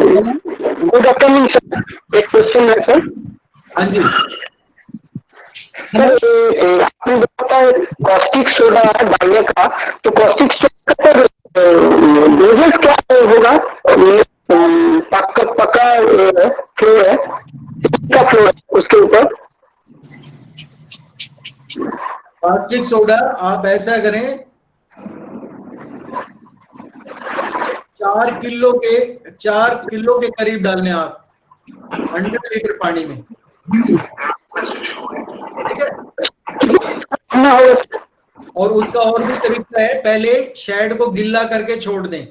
गुड आफ्टरनून सर, एक क्वेश्चन है सर। हाँ जी सर, आपने बताया कॉस्टिक सोडा डालने का, तो कॉस्टिक सोडा का डोजेस क्या होगा? पक्का फ्लोर है, क्या फ्लोर है उसके ऊपर? प्लास्टिक सोडा आप ऐसा करें 4 किलो के करीब डालने आप 100 लीटर पानी में। ठीक है, और उसका और भी तरीका है, पहले शेड को गिल्ला करके छोड़ दें,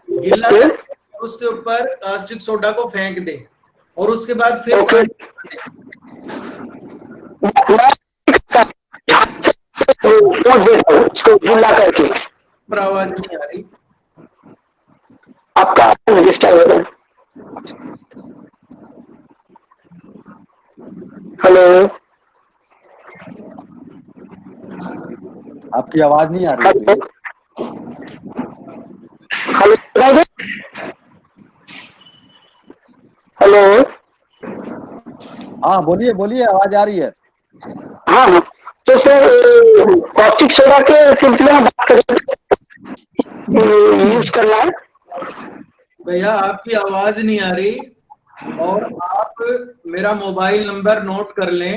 गिल्ला करके उसके ऊपर प्लास्टिक सोडा को फेंक दें और उसके बाद फिर पानी उसको गिला करके। पर आवाज नहीं आ रही आपका रजिस्टर हो रहा है। हेलो आपकी आवाज नहीं आ रही है। Hello hello. हाँ बोलिए बोलिए, आवाज आ रही है। हाँ हाँ, तो सर कॉस्टिक सोडा के सिलसिले में बात करें, यूज करना है। भैया आपकी आवाज नहीं आ रही, और आप मेरा मोबाइल नंबर नोट कर लें।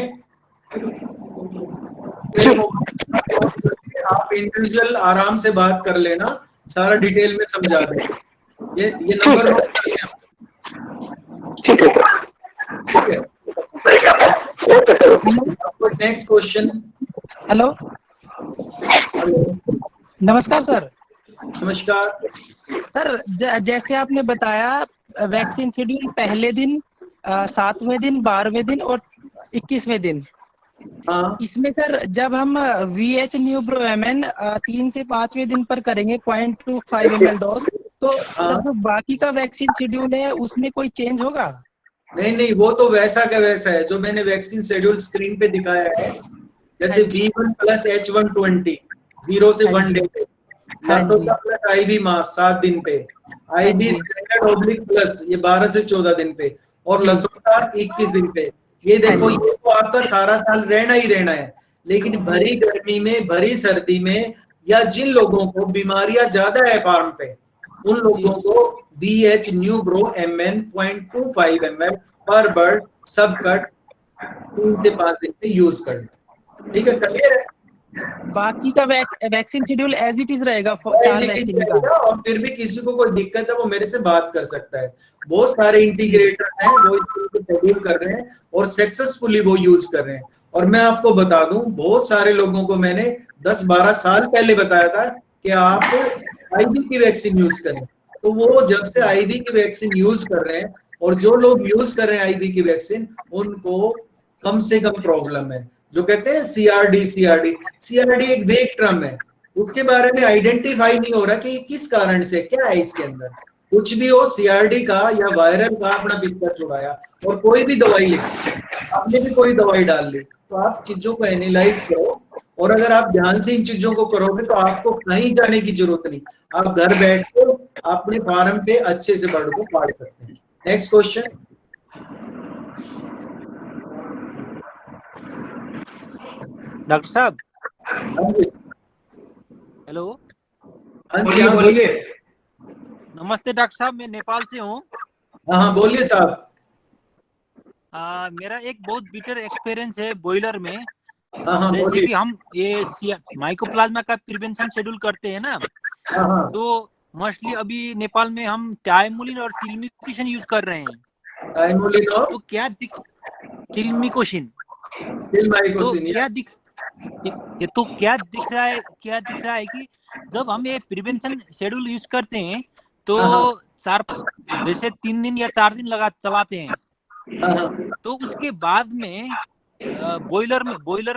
मेरे मोबाइल नंबर नोट करके आप इंडिविजुअल आराम से बात कर लेना, सारा डिटेल में समझा दें। ये नंबर नोट कर लें आप। ठीक है सर। ठीक है। Okay sir. Next question. Hello, hello, नमस्कार सर। नमस्कार। सर जैसे आपने बताया वैक्सीन शेड्यूल पहले दिन, 7वें दिन, 12वें दिन और 21वें दिन। हाँ इसमें सर जब हम VH न्यूब्रोएमएन 3 से 5वें दिन पर करेंगे 0.25 ml डोज, तो हाँ। सर जो बाकी का वैक्सीन शेड्यूल है उसमें कोई चेंज होगा? नहीं नहीं, वो तो वैसा का वैसा है जो मैंने वैक्सीन शेड्यूल स्क्रीन पे दिखाया है। जैसे हाँ जी। V1 प्लस H120 0 से हाँ 1 जी। डे पे, हाँ जी। लासोटा प्लस IV मास 7 दिन पे, हाँ IB जी। स्टैंडर्ड ऑब्लिक प्लस ये 12 से 14 दिन पे, और जी। लसोटा 21 दिन पे। ये हाँ देखो, जी। ये तो आपका सारा साल रहना ही रहना है। लेकिन भरी गर्मी में, भरी सर्दी में, या जिन लोगों को बीमारियां ज्यादा है फार्म पे, उन जी। लोगों को BH न्यूब्रो MN 0.25 ml पर बर्ड सब कट 3 से 5 दिन पे यूज करना। ठीक है, क्लियर है? बाकी का vaccine schedule as it is रहेगा, एज 4 इट इज वैक्सीन का। रहेगा, और फिर भी किसी को कोई दिक्कत है वो मेरे से बात कर सकता है। बहुत सारे इंटीग्रेटर हैं वो इसको शेड्यूल कर रहे हैं और सक्सेसफुली वो यूज कर रहे हैं। और मैं आपको बता दूं, बहुत सारे लोगों को मैंने 10-12 साल पहले बताया था कि आप आईवी की वैक्सीन यूज करें। तो वो जब से आईवी की वैक्सीन यूज कर रहे हैं, और जो लोग यूज कर रहे हैं आईवी की वैक्सीन, उनको कम से कम प्रॉब्लम है। जो कहते हैं सीआरडी एक वेग टर्म है, उसके बारे में आइडेंटिफाई नहीं हो रहा कि किस कारण से, क्या है इसके अंदर। कुछ भी हो, सीआरडी का या वायरल का अपना पिक्चर छुड़ाया, और कोई भी दवाई लिखी, आपने भी कोई दवाई डाल ली। तो आप चीजों को एनालाइज करो, और अगर आप ध्यान से इन चीजों को करोगे तो आपको कहीं जाने की जरूरत नहीं। आप घर बैठ के अपने फार्म पे अच्छे से बर्ड को पाल सकते हैं। Next question. डॉक्टर साहब, हाँ जी, हेलो। हाँ जी, हाँ बोलिए। नमस्ते डॉक्टर साहब, मैं नेपाल से हूँ। हाँ हाँ बोलिए साहब। मेरा एक बहुत बिटर एक्सपीरियंस है बॉयलर में। हाँ हाँ जैसे बोलिए। कि हम ये माइकोप्लाज्मा का प्रिवेंशन शेड्यूल करते हैं ना, हाँ हाँ। तो मोस्टली अभी नेपाल में हम टाइमुलिन और टिल्मिकोसिन यूज कर रहे हैं। टाइमुलिन और तो क्या टिल्मिकोसिन, तो टिल्माइकोसिन, क्या यस। दिख रहा है कि जब हम ये प्रिवेंशन शेड्यूल यूज करते हैं तो हाँ हाँ। जैसे 3 दिन या 4 दिन लगा चलाते हैं, हाँ हाँ। तो उसके बाद में बॉयलर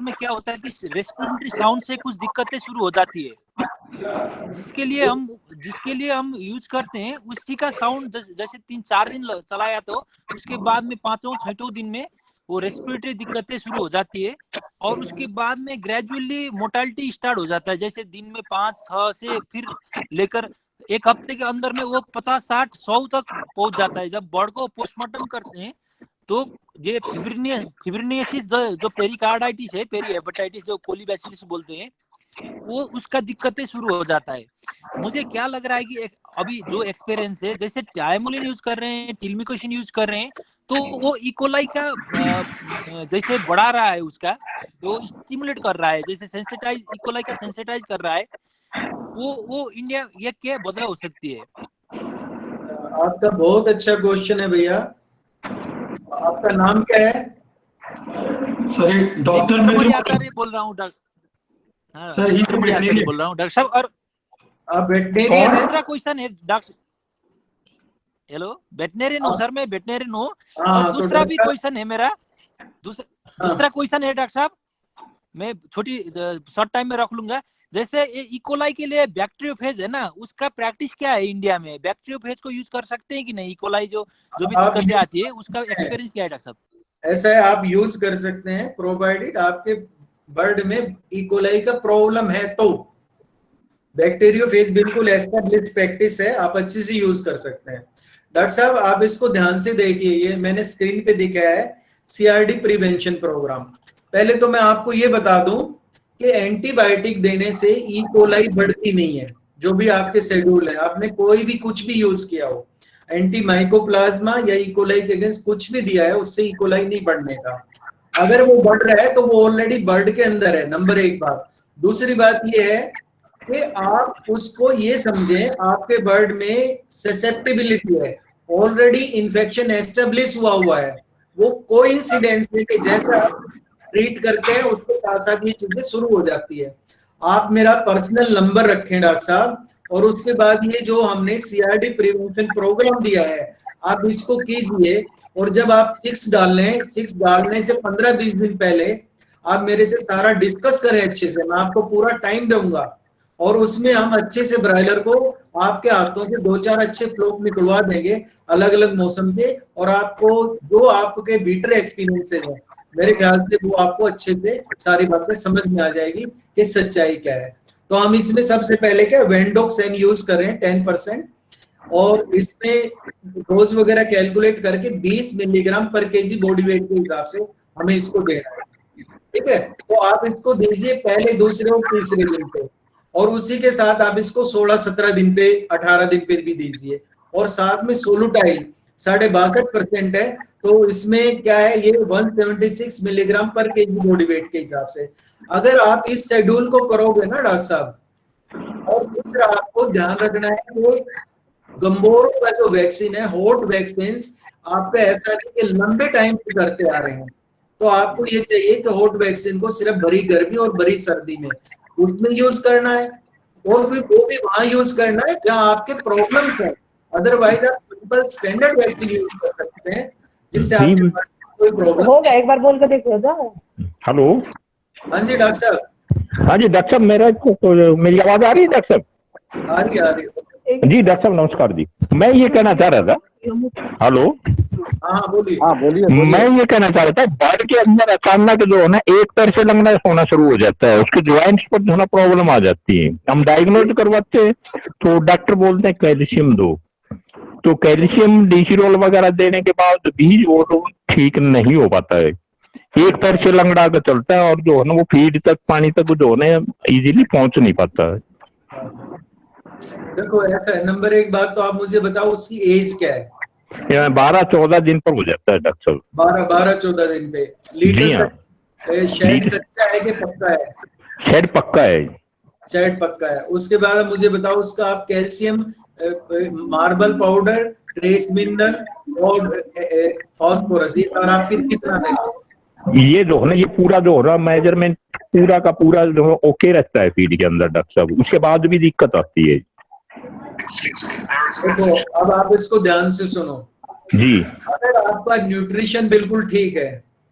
में क्या होता है कि रेस्पिरेटरी साउंड से कुछ दिक्कतें शुरू हो जाती है, जिसके लिए हम यूज करते हैं उसी का साउंड जैसे 3-4 दिन चलाया, तो उसके बाद में 5वें-6वें दिन में वो रेस्पिरेटरी दिक्कतें शुरू हो जाती है, और उसके बाद में ग्रेजुअली मोर्टालिटी स्टार्ट हो जाता है। जैसे दिन में 5-6 से फिर लेकर एक हफ्ते के अंदर में वो 50-60-100 तक पहुंच जाता है। जब बर्ड को पोस्टमार्टम करते हैं तो ये फिब्रिनियसिस जो पेरिकार्डाइटिस है, पेरी हेपेटाइटिस जो कोलीबैसिलस बोलते हैं, वो उसका दिक्कतें शुरू हो जाता है। मुझे क्या लग रहा है कि अभी जो एक्सपीरियंस है, जैसे टाइमुलिन यूज कर रहे हैं, टिल्मिकोसिन यूज कर रहे हैं, तो वो इकोलाई का जैसे बढ़ा रहा है, उसका वो स्टिमुलेट कर रहा है, जैसे इकोलाई का सेंसिटाइज कर रहा है। वो इंडिया, ये क्या वजह हो सकती है? आपका बहुत अच्छा क्वेश्चन है भैया। आपका नाम क्या है? सर डॉक्टर मित्र आचार्य बोल रहा हूँ डॉक्टर। हाँ, सर, मित्र आचार्य बोल रहा हूँ डॉक्टर साहब। और आप वेटनेरियन हैं? दूसरा क्वेश्चन है डॉक्टर। हेलो, वेटनेरियन हूँ सर, मैं वेटनेरियन हूँ। हाँ, और दूसरा भी क्वेश्चन है मेरा, दूसरा क्वेश्चन है डॉक्टर साहब, मैं छोटी शॉर्ट टाइम में रख लूंगा। जैसे ये इकोलाई के लिए बैक्टीरियोफेज है ना, उसका प्रैक्टिस क्या है इंडिया में? बैक्टीरियोफेज को यूज कर सकते हैं कि नहीं? इकोलाई जो भी दिक्कतें आती है, उसका एक्सपीरियंस क्या है डॉक्टर साहब? ऐसा है, आप यूज कर सकते हैं, प्रोवाइडेड आपके बर्ड में इकोलाई का प्रॉब्लम है तो बैक्टीरियोफेज बिल्कुल एस्टेब्लिश प्रैक्टिस है, आप अच्छे से यूज कर सकते हैं। डॉक्टर साहब आप इसको ध्यान से देखिए, ये मैंने स्क्रीन पे दिखाया है सीआरडी प्रिवेंशन प्रोग्राम। पहले तो मैं आपको ये बता दूं कि एंटीबायोटिक देने से ई कोलाई बढ़ती नहीं है। जो भी आपके शेड्यूल है, आपने कोई भी कुछ भी यूज किया हो, एंटी माइकोप्लाज्मा या ई कोलाई के अगेंस्ट कुछ भी दिया है, उससे ई कोलाई नहीं बढ़ने का। अगर वो बढ़ रहा है तो वो ऑलरेडी बर्ड के अंदर है, नंबर एक बात। दूसरी बात ये है कि आप उसको ये समझें आपके बर्ड में ससेप्टिबिलिटी है, ऑलरेडी इन्फेक्शन एस्टेब्लिश हुआ है। वो कोइंसिडेंस है कि जैसा आप ट्रीट करते हैं उसके साथ साथ ये चीजें शुरू हो जाती है। आप मेरा पर्सनल नंबर रखें डॉक्टर साहब, और उसके बाद ये जो हमने सीआरडी प्रिवेंशन प्रोग्राम दिया है आप इसको कीजिए। और जब आप चिक्स डालने से 15-20 दिन पहले आप मेरे से सारा डिस्कस करें अच्छे से, मैं आपको पूरा टाइम दूंगा और उसमें हम अच्छे से ब्रायलर को आपके हाथों से 2-4 अच्छे फ्लोक निकलवा देंगे अलग अलग मौसम के। और आपको जो आपके बीटर एक्सपीरियंसेस है मेरे ख्याल से वो आपको अच्छे से सारी बातें समझ में आ जाएगी कि सच्चाई क्या है। तो हम इसमें सबसे पहले क्या वेंडोक्सेन यूज करें 10%, और इसमें डोज वगैरह कैलकुलेट करके 20 मिलीग्राम पर केजी बॉडी वेट के हिसाब से हमें इसको देना है, ठीक है। तो आप इसको दीजिए पहले, दूसरे और तीसरे दिन पे, और उसी के साथ आप इसको 16-17 दिन पे, 18 दिन पे भी दीजिए। और साथ में सोलूटाइल 62% है, तो इसमें क्या है ये 176 मिलीग्राम पर केजी बॉडी वेट के हिसाब से। अगर आप इस शेड्यूल को करोगे ना डॉक्टर साहब, और दूसरा आपको ध्यान रखना है कि गंबोरो का जो वैक्सीन है, हॉट वैक्सीन आपका ऐसा नहीं कि लंबे टाइम से करते आ रहे हैं, तो आपको ये चाहिए कि हॉट वैक्सीन को सिर्फ भरी गर्मी और भरी सर्दी में उसमें यूज करना है, और फिर वो भी वहां यूज करना है जहां आपके प्रॉब्लम है। अदरवाइज आप सिंपल स्टैंडर्ड वैक्सीन यूज कर सकते हैं जिससे आपके कोई प्रॉब्लम हो गया। एक बार बोल के देखो जा। हेलो, हाँ जी डॉक्टर साहब। हाँ जी डॉक्टर साहब, मेरी आवाज आ रही है डॉक्टर साहब? आ रही है। जी डॉक्टर साहब नमस्कार जी। मैं ये कहना चाह रहा था, हेलो, हाँ बोलिए। हाँ बोलिए। मैं ये कहना चाह रहा था बर्ड के अंदर अचानक जो है ना एक पैर से लगना होना शुरू हो जाता है, उसके ज्वाइंट्स पर जो है ना प्रॉब्लम आ जाती है। हम डायग्नोज करवाते हैं तो डॉक्टर बोलते हैं कैल्शियम दो, तो कैल्शियम डीसीरोल वगैरह देने के बाद भी वो तो ठीक नहीं हो पाता है। एक पैर से लंगड़ा कर चलता है और जो है ना वो फीड तक, पानी तक जो है ना इजीली पहुंच नहीं पाता है। देखो ऐसा है, नंबर एक बात तो आप मुझे बताओ उसकी एज क्या है? 12-14 दिन पर हो जाता है डॉक्टर साहब। 12-14 दिन पे। जी लीटर हाँ। शेड कच्चा है कि पक्का है? शेड पक्का है। शेड पक्का है। उसके बाद आप मुझे बताओ उसका आप calcium marble powder, trace mineral और फास्फोरस ये सारा आप कितना देंगे? ये जो है ना, ये पूरा जो हो रहा मेजरमेंट पूरा का पूरा जो है ओके रहता है फीड के अंदर डॉक्टर साहब, उसके बाद भी दिक्कत आती है। देखो अब आप इसको ध्यान से सुनो जी। अगर आपका न्यूट्रिशन बिल्कुल ठीक है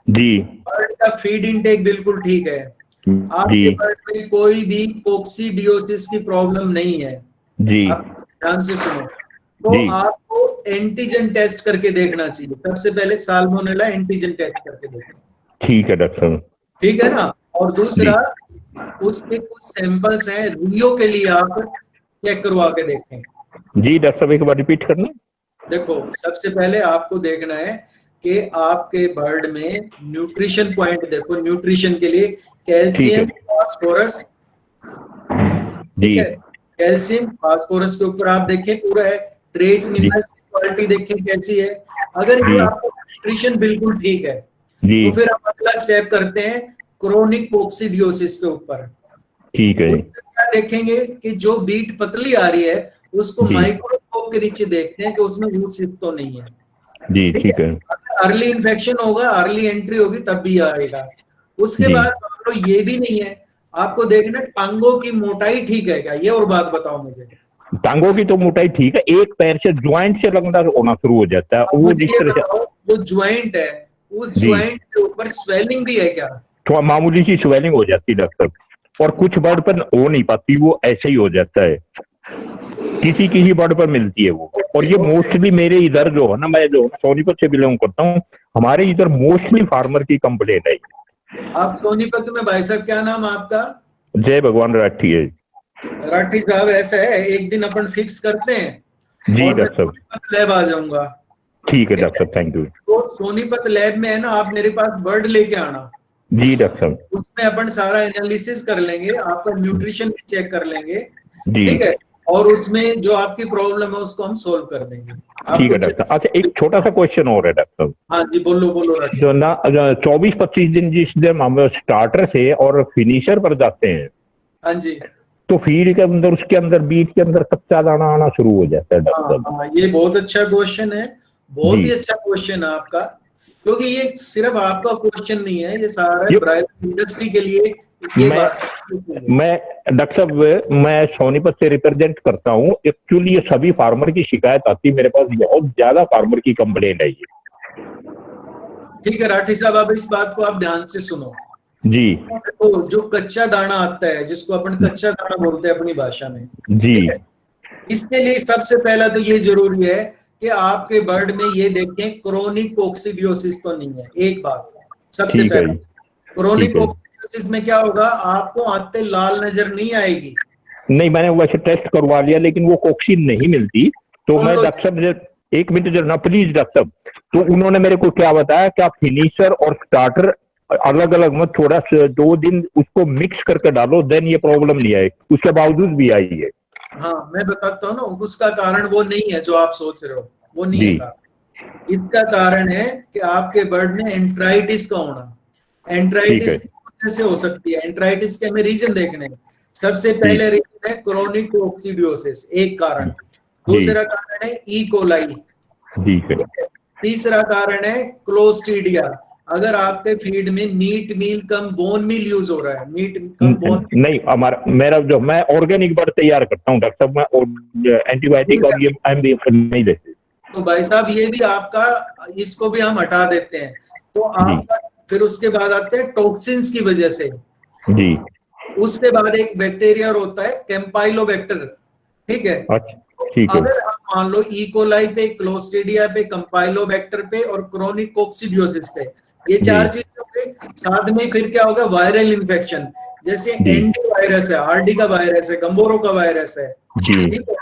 जी। बर्ड का फीड इनटेक बिल्कुल ठीक है, आपके जी। बर्ड में कोई भी कोक्सीडियोसिस की प्रॉब्लम नहीं है जी। आप ध्यान से सुनो, तो आपको एंटीजन टेस्ट करके देखना चाहिए। सबसे पहले साल्मोनेला एंटीजन टेस्ट करके देखना। ठीक है डॉक्टर साहब। ठीक है ना। और दूसरा उसके कुछ सैंपल्स हैं रियो के लिए, आप चेक करवा के देखें। जी डॉक्टर साहब एक बार रिपीट करना। देखो सबसे पहले आपको देखना है कि आपके बर्ड में न्यूट्रिशन पॉइंट देखो, न्यूट्रिशन के लिए कैल्शियम, फास्फोरस, जी कैल्शियम फास्फोरस के ऊपर आप देखें पूरा है, ट्रेस मिनरल की क्वालिटी देखें कैसी है। अगर ये आपका न्यूट्रिशन बिल्कुल ठीक है तो फिर हम अगला स्टेप करते हैं क्रोनिक कोक्सीडियोसिस के ऊपर। ठीक है। क्या देखेंगे कि जो बीट पतली आ रही है उसको माइक्रोस्कोप के नीचे देखते हैं कि उसमें रूट सिस्ट तो नहीं है। जी ठीक है। अर्ली इन्फेक्शन होगा, अर्ली एंट्री होगी तब भी आएगा। उसके बाद मान लो ये भी नहीं है, आपको देखना टांगों की मोटाई ठीक है क्या, ये और बात बताओ मुझे। टांगों की तो मोटाई ठीक है, एक पैर से ज्वाइंट से लगना होना शुरू हो जाता है। वो जिस तरह से जो ज्वाइंट है उस ज्वाइंट के ऊपर स्वेलिंग भी है क्या? तो मामूली सी स्वेलिंग हो जाती है डॉक्टर, और कुछ बर्ड पर हो नहीं पाती, वो ऐसे ही हो जाता है, किसी किसी बर्ड पर मिलती है वो। और ये मोस्टली मेरे इधर जो है ना, मैं जो सोनीपत से बिलोंग करता हूँ, हमारे इधर मोस्टली फार्मर की कंप्लेंट है। आप सोनीपत में, भाई साहब क्या नाम आपका? जय भगवान राठी है। राठी साहब, ऐसा है, एक दिन अपन फिक्स करते हैं जी और मैं डॉक्टर साहब। सोनीपत लैब आ जाऊंगा। ठीक है डॉक्टर साहब, थैंक यू। तो सोनीपत लैब में है ना, आप मेरे पास ब्लड लेके आना। जी डॉक्टर साहब। उसमें अपन सारा एनालिसिस कर लेंगे, आपका न्यूट्रिशन भी चेक कर लेंगे, जी ठीक है, और उसमें जो आपकी प्रॉब्लम है उसको हम सोल्व कर देंगे। ठीक है डॉक्टर। अच्छा, एक छोटा सा क्वेश्चन और है डॉक्टर साहब। हाँ जी, बोलो बोलो राठी। जो ना 24-25 दिन जिस दिन हम स्टार्टर से और फिनिशर पर जाते हैं, हाँ जी, तो फीड के अंदर, उसके अंदर, बीट के अंदर कच्चा दाना आना शुरू हो जाता है डॉक्टर हाँ साहब। हाँ, ये बहुत अच्छा क्वेश्चन है, बहुत जी। ही अच्छा क्वेश्चन है आपका, क्योंकि ये सिर्फ आपका क्वेश्चन नहीं है, ये सारा ये- ब्राइडल इंडस्ट्री के लिए ये मैं बात। मैं डॉक्टर साहब, मैं सोनीपत से रिप्रेजेंट करता हूँ। एक्चुअली ये सभी फार्मर की शिकायत आती है मेरे पास, बहुत ज्यादा फार्मर की कंप्लेंट है ये। ठीक है राठी साहब, अब इस बात को आप ध्यान से सुनो। जी तो जो कच्चा दाना आता है, जिसको अपन कच्चा दाना बोलते हैं अपनी भाषा में, जी ठीक है, इसके लिए सबसे पहला तो ये जरूरी है कि आपके बर्ड में ये देखें क्रोनिक कोक्सीडियोसिस तो नहीं है। एक बात सबसे ठीक है पहला, जी। क्रोनिक ठीक है। कोक्सीडियोसिस में क्या होगा, आपको आते लाल नजर नहीं आएगी। नहीं, मैंने वैसे टेस्ट करवा लिया, लेकिन वो कोक्सीन नहीं मिलती। तो मैं लो- डॉक्टर साहब, एक मिनट जरा प्लीज डॉक्टर साहब। तो उन्होंने मेरे को क्या बताया कि आप फिनिशर और स्टार्टर अलग अलग मत, थोड़ा 2 दिन उसको मिक्स करके डालो, देन ये प्रॉब्लम नहीं आई। उसके बावजूद भी आई है। हाँ, मैं बताता हूँ ना, उसका कारण वो नहीं है जो आप सोच रहे हो, वो नहीं जी। है कारण। इसका कारण है कि आपके बर्ड में एंट्राइटिस का होना। एंट्राइटिस ठीक किस वजह से हो सकती है? एंट्राइटिस के हमें रीजन देखने हैं। सबसे पहले रीजन है क्रोनिक कोक्सीडियोसिस, एक कारण। दूसरा कारण है ई कोलाई। जी है। तीसरा कारण है क्लोस्ट्रीडिया। अगर आपके फीड में मीट मील कम बोन मील यूज हो रहा है, मीट कम बोन, नहीं, मेरा जो, मैं ऑर्गेनिक बर्ड तैयार करता हूँ डॉक्टर साहब, मैं एंटीबायोटिक और ये एमबी नहीं देते। तो भाई साहब ये भी आपका, इसको भी हम हटा देते हैं। तो आपका फिर उसके बाद आते हैं टॉक्सिन्स की वजह से। जी। उसके बाद एक बैक्टीरिया होता है कैंपाइलोबैक्टर, ठीक है। अच्छा, ठीक है। अगर आप मान लो ई कोलाई पे, क्लोस्ट्रीडिया पे, कैंपाइलोबैक्टर पे और क्रोनिक कोक्सीडियोसिस पे, ये 4 चीजों पे, साथ में फिर क्या होगा, वायरल इन्फेक्शन, जैसे एंडी वायरस है, आरडी का वायरस है, गंबोरो का वायरस है, जी। ठीक है।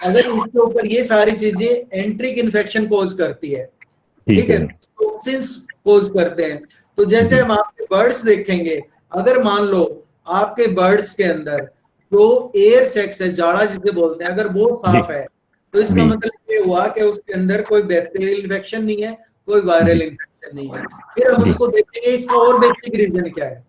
अगर इसके ऊपर ये सारी चीजें एंट्रिक इन्फेक्शन कोज करती है, ठीक है, टॉक्सिन्स कोज करते हैं। तो जैसे हम आपके बर्ड्स देखेंगे, अगर मान लो आपके बर्ड्स के अंदर जो एयर सेक्स है, जाड़ा जिसे बोलते हैं, अगर वो साफ है, तो इसका मतलब ये हुआ कि उसके अंदर कोई बैक्टीरियल इन्फेक्शन नहीं है, कोई वायरल इन्फेक्शन नहीं है। फिर हम उसको देखेंगे इसका और बेसिक रीजन क्या है।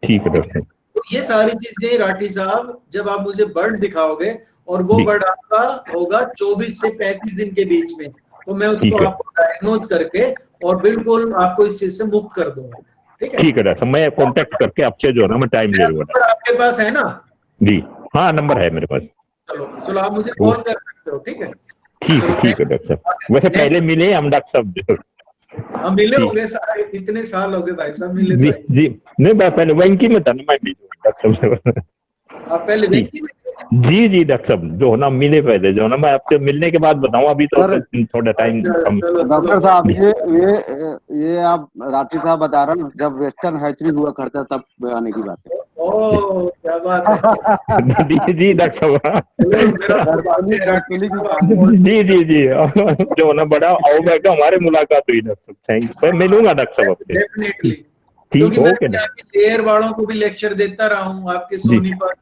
ठीक है डॉक्टर। तो ये सारी चीजें राठी साहब, जब आप मुझे बर्ड दिखाओगे और वो बर्ड आपका होगा 24 से 35 दिन के बीच में, तो मैं उसको आपको डायग्नोज करके और बिल्कुल आपको इस चीज से मुक्त कर दूंगा। ठीक है, ठीक है डॉक्टर, मैं कांटेक्ट करके आपसे जो है ना, मैं टाइम ले लूंगा। आपके पास है ना? जी हाँ, नंबर है मेरे पास। चलो चलो, आप मुझे कॉल कर सकते हो, ठीक है। ठीक है डॉक्टर साहब। वैसे पहले मिले हम डॉक्टर साहब। हम मिले होंगे सारे, इतने साल हो गए भाई साहब मिले। जी जी, नहीं मैं पहले वैंकी में था ना, मैं डॉक्टर साहब। आप पहले वैंकी में? जी डॉक्टर साहब, जो ना मिले पहले, जो ना मैं आपसे मिलने के बाद बताऊं, अभी तो थोड़ा टाइम कम। डॉक्टर साहब, ये आप राठी साहब बता रहे हैं, जब वेस्टर्न हैचरी हुआ करता तब आने की बात है। ओह क्या बात है। जी डॉक्टर साहब। जी जो ना बड़ा आओ मैं हमारे मुलाकात हुई डॉक्टर साहब। थैंक यू, मैं मिलूंगा डॉक्टर साहब आपसे। डेफिनेटली, ठीक, क्योंकि ओके मैं लेयर वालों को भी लेक्चर देता रहा हूँ, आपके सोनीपत,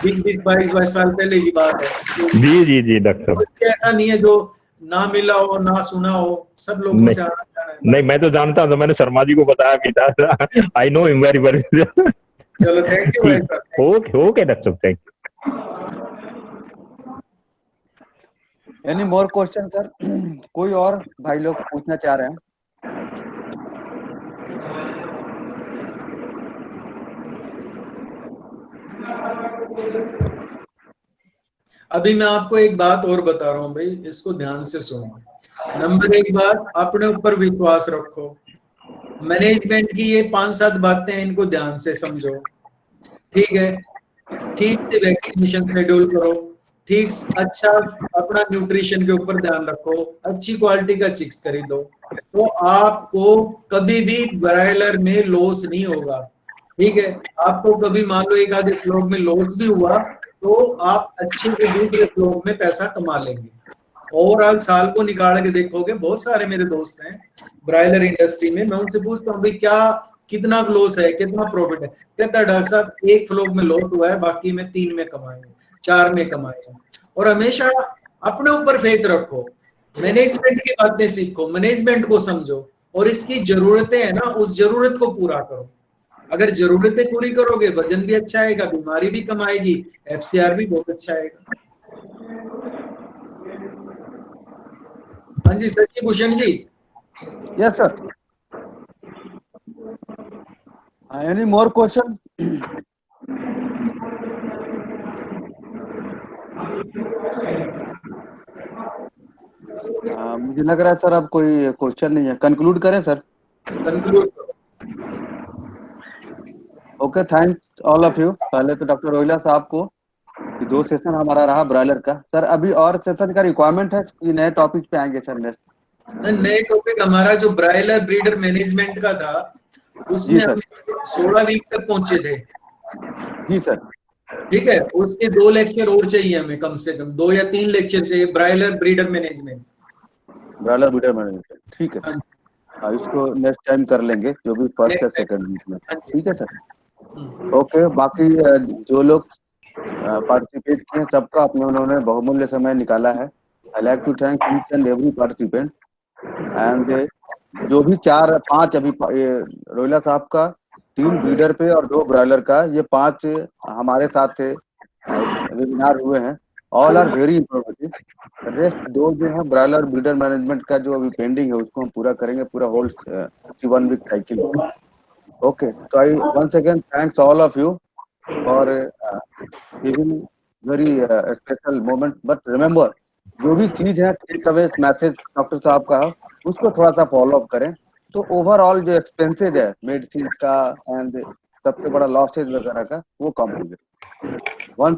20-22 साल पहले की बात है। जी डॉक्टर साहब। ऐसा नहीं है जो ना मिला हो ना सुना हो, सब लोगों से आना जाना है। नहीं, मैं तो जानता हूँ, तो मैंने शर्मा जी को बताया कि था, I know him very well. चलो थैंक यू भाई साहब। ओके डॉक्टर साहब, thank you. Any more question sir? कोई और भाई लोग पूछना चाह रहे हैं? अभी मैं आपको एक बात और बता रहा हूँ भाई, इसको ध्यान से सुनो। नंबर 1 बात, अपने ऊपर विश्वास रखो। मैनेजमेंट की ये 5-7 बातें हैं, इनको ध्यान से समझो, ठीक है। ठीक से वैक्सीनेशन शेड्यूल करो, ठीक अच्छा अपना न्यूट्रिशन के ऊपर ध्यान रखो, अच्छी क्वालिटी का चिक्स खरीदो, तो आपको कभी भी ब्रायलर में लॉस नहीं होगा। ठीक है, आपको कभी मान लो एक आधे फ्लोग में लॉस भी हुआ तो आप अच्छे से दूसरे फ्लोग में पैसा कमा लेंगे। ओवरऑल साल को निकाल के देखोगे, बहुत सारे मेरे दोस्त हैं ब्रायलर इंडस्ट्री में, मैं उनसे पूछता हूँ भाई क्या कितना लॉस है, कितना प्रॉफिट है, कहता है डॉक्टर साहब एक फ्लोग में लॉस हुआ है, बाकी में 3 में कमाएंगे, 4 में कमाएंगे। और हमेशा अपने ऊपर फेथ रखो, मैनेजमेंट की बातें सीखो, मैनेजमेंट को समझो, और इसकी जरूरतें है ना, उस जरूरत को पूरा करो। अगर जरूरतें पूरी करोगे, वजन भी अच्छा आएगा, बीमारी भी कम आएगी, FCR भी बहुत अच्छा आएगा। हाँ जी Sachin Bhushan ji. Yes, sir. Any more question? मुझे लग रहा है सर अब कोई क्वेश्चन नहीं है, कंक्लूड करें sir? Conclude. Okay, thanks all of you. पहले तो डॉक्टर रोहिला साहब को, 2 सेशन हमारा रहा ब्रॉयलर का। सर अभी और सेशन का रिक्वायरमेंट है कि नए टॉपिक पे आएंगे सर नेक्स्ट? नए टॉपिक हमारा जो ब्रायलर ब्रीडर मैनेजमेंट का था, उसमें हम 16 वीक तक पहुंचे थे। जी सर। ठीक है, उसके 2 लेक्चर और चाहिए हमें, कम से कम 2 या 3 लेक्चर चाहिए broiler breeder management. Broiler breeder management, ठीक है। हाँ, इसको नेक्स्ट टाइम कर लेंगे, जो भी फर्स्ट या सेकंड वीक में। ठीक है सर। ओके, बाकी जो लोग पार्टिसिपेट किए हैं, सबका अपने उन्होंने बहुमूल्य समय निकाला है। I like to thank each and every participant. And जो भी 4-5 अभी रोहिला साहब का 3 ब्रीडर पे और 2 ब्रॉयलर का, ये 5 हमारे साथ वेबिनार हुए हैं। All are very informative. Rest 2 जो है ब्रॉयलर ब्रीडर मैनेजमेंट का जो अभी पेंडिंग है, उसको हम पूरा करेंगे, पूरा होल 1 वीक साइकिल। ओके, तो I once again thanks all of you for giving very special moment. But remember, जो भी चीज है टेक अवे मैसेज डॉक्टर साहब का, उसको थोड़ा सा फॉलो अप करें, तो ओवरऑल जो एक्सपेंसेज है मेडिसिन का एंड सबसे बड़ा लॉसेज वगैरह का, वो कम हो जाए।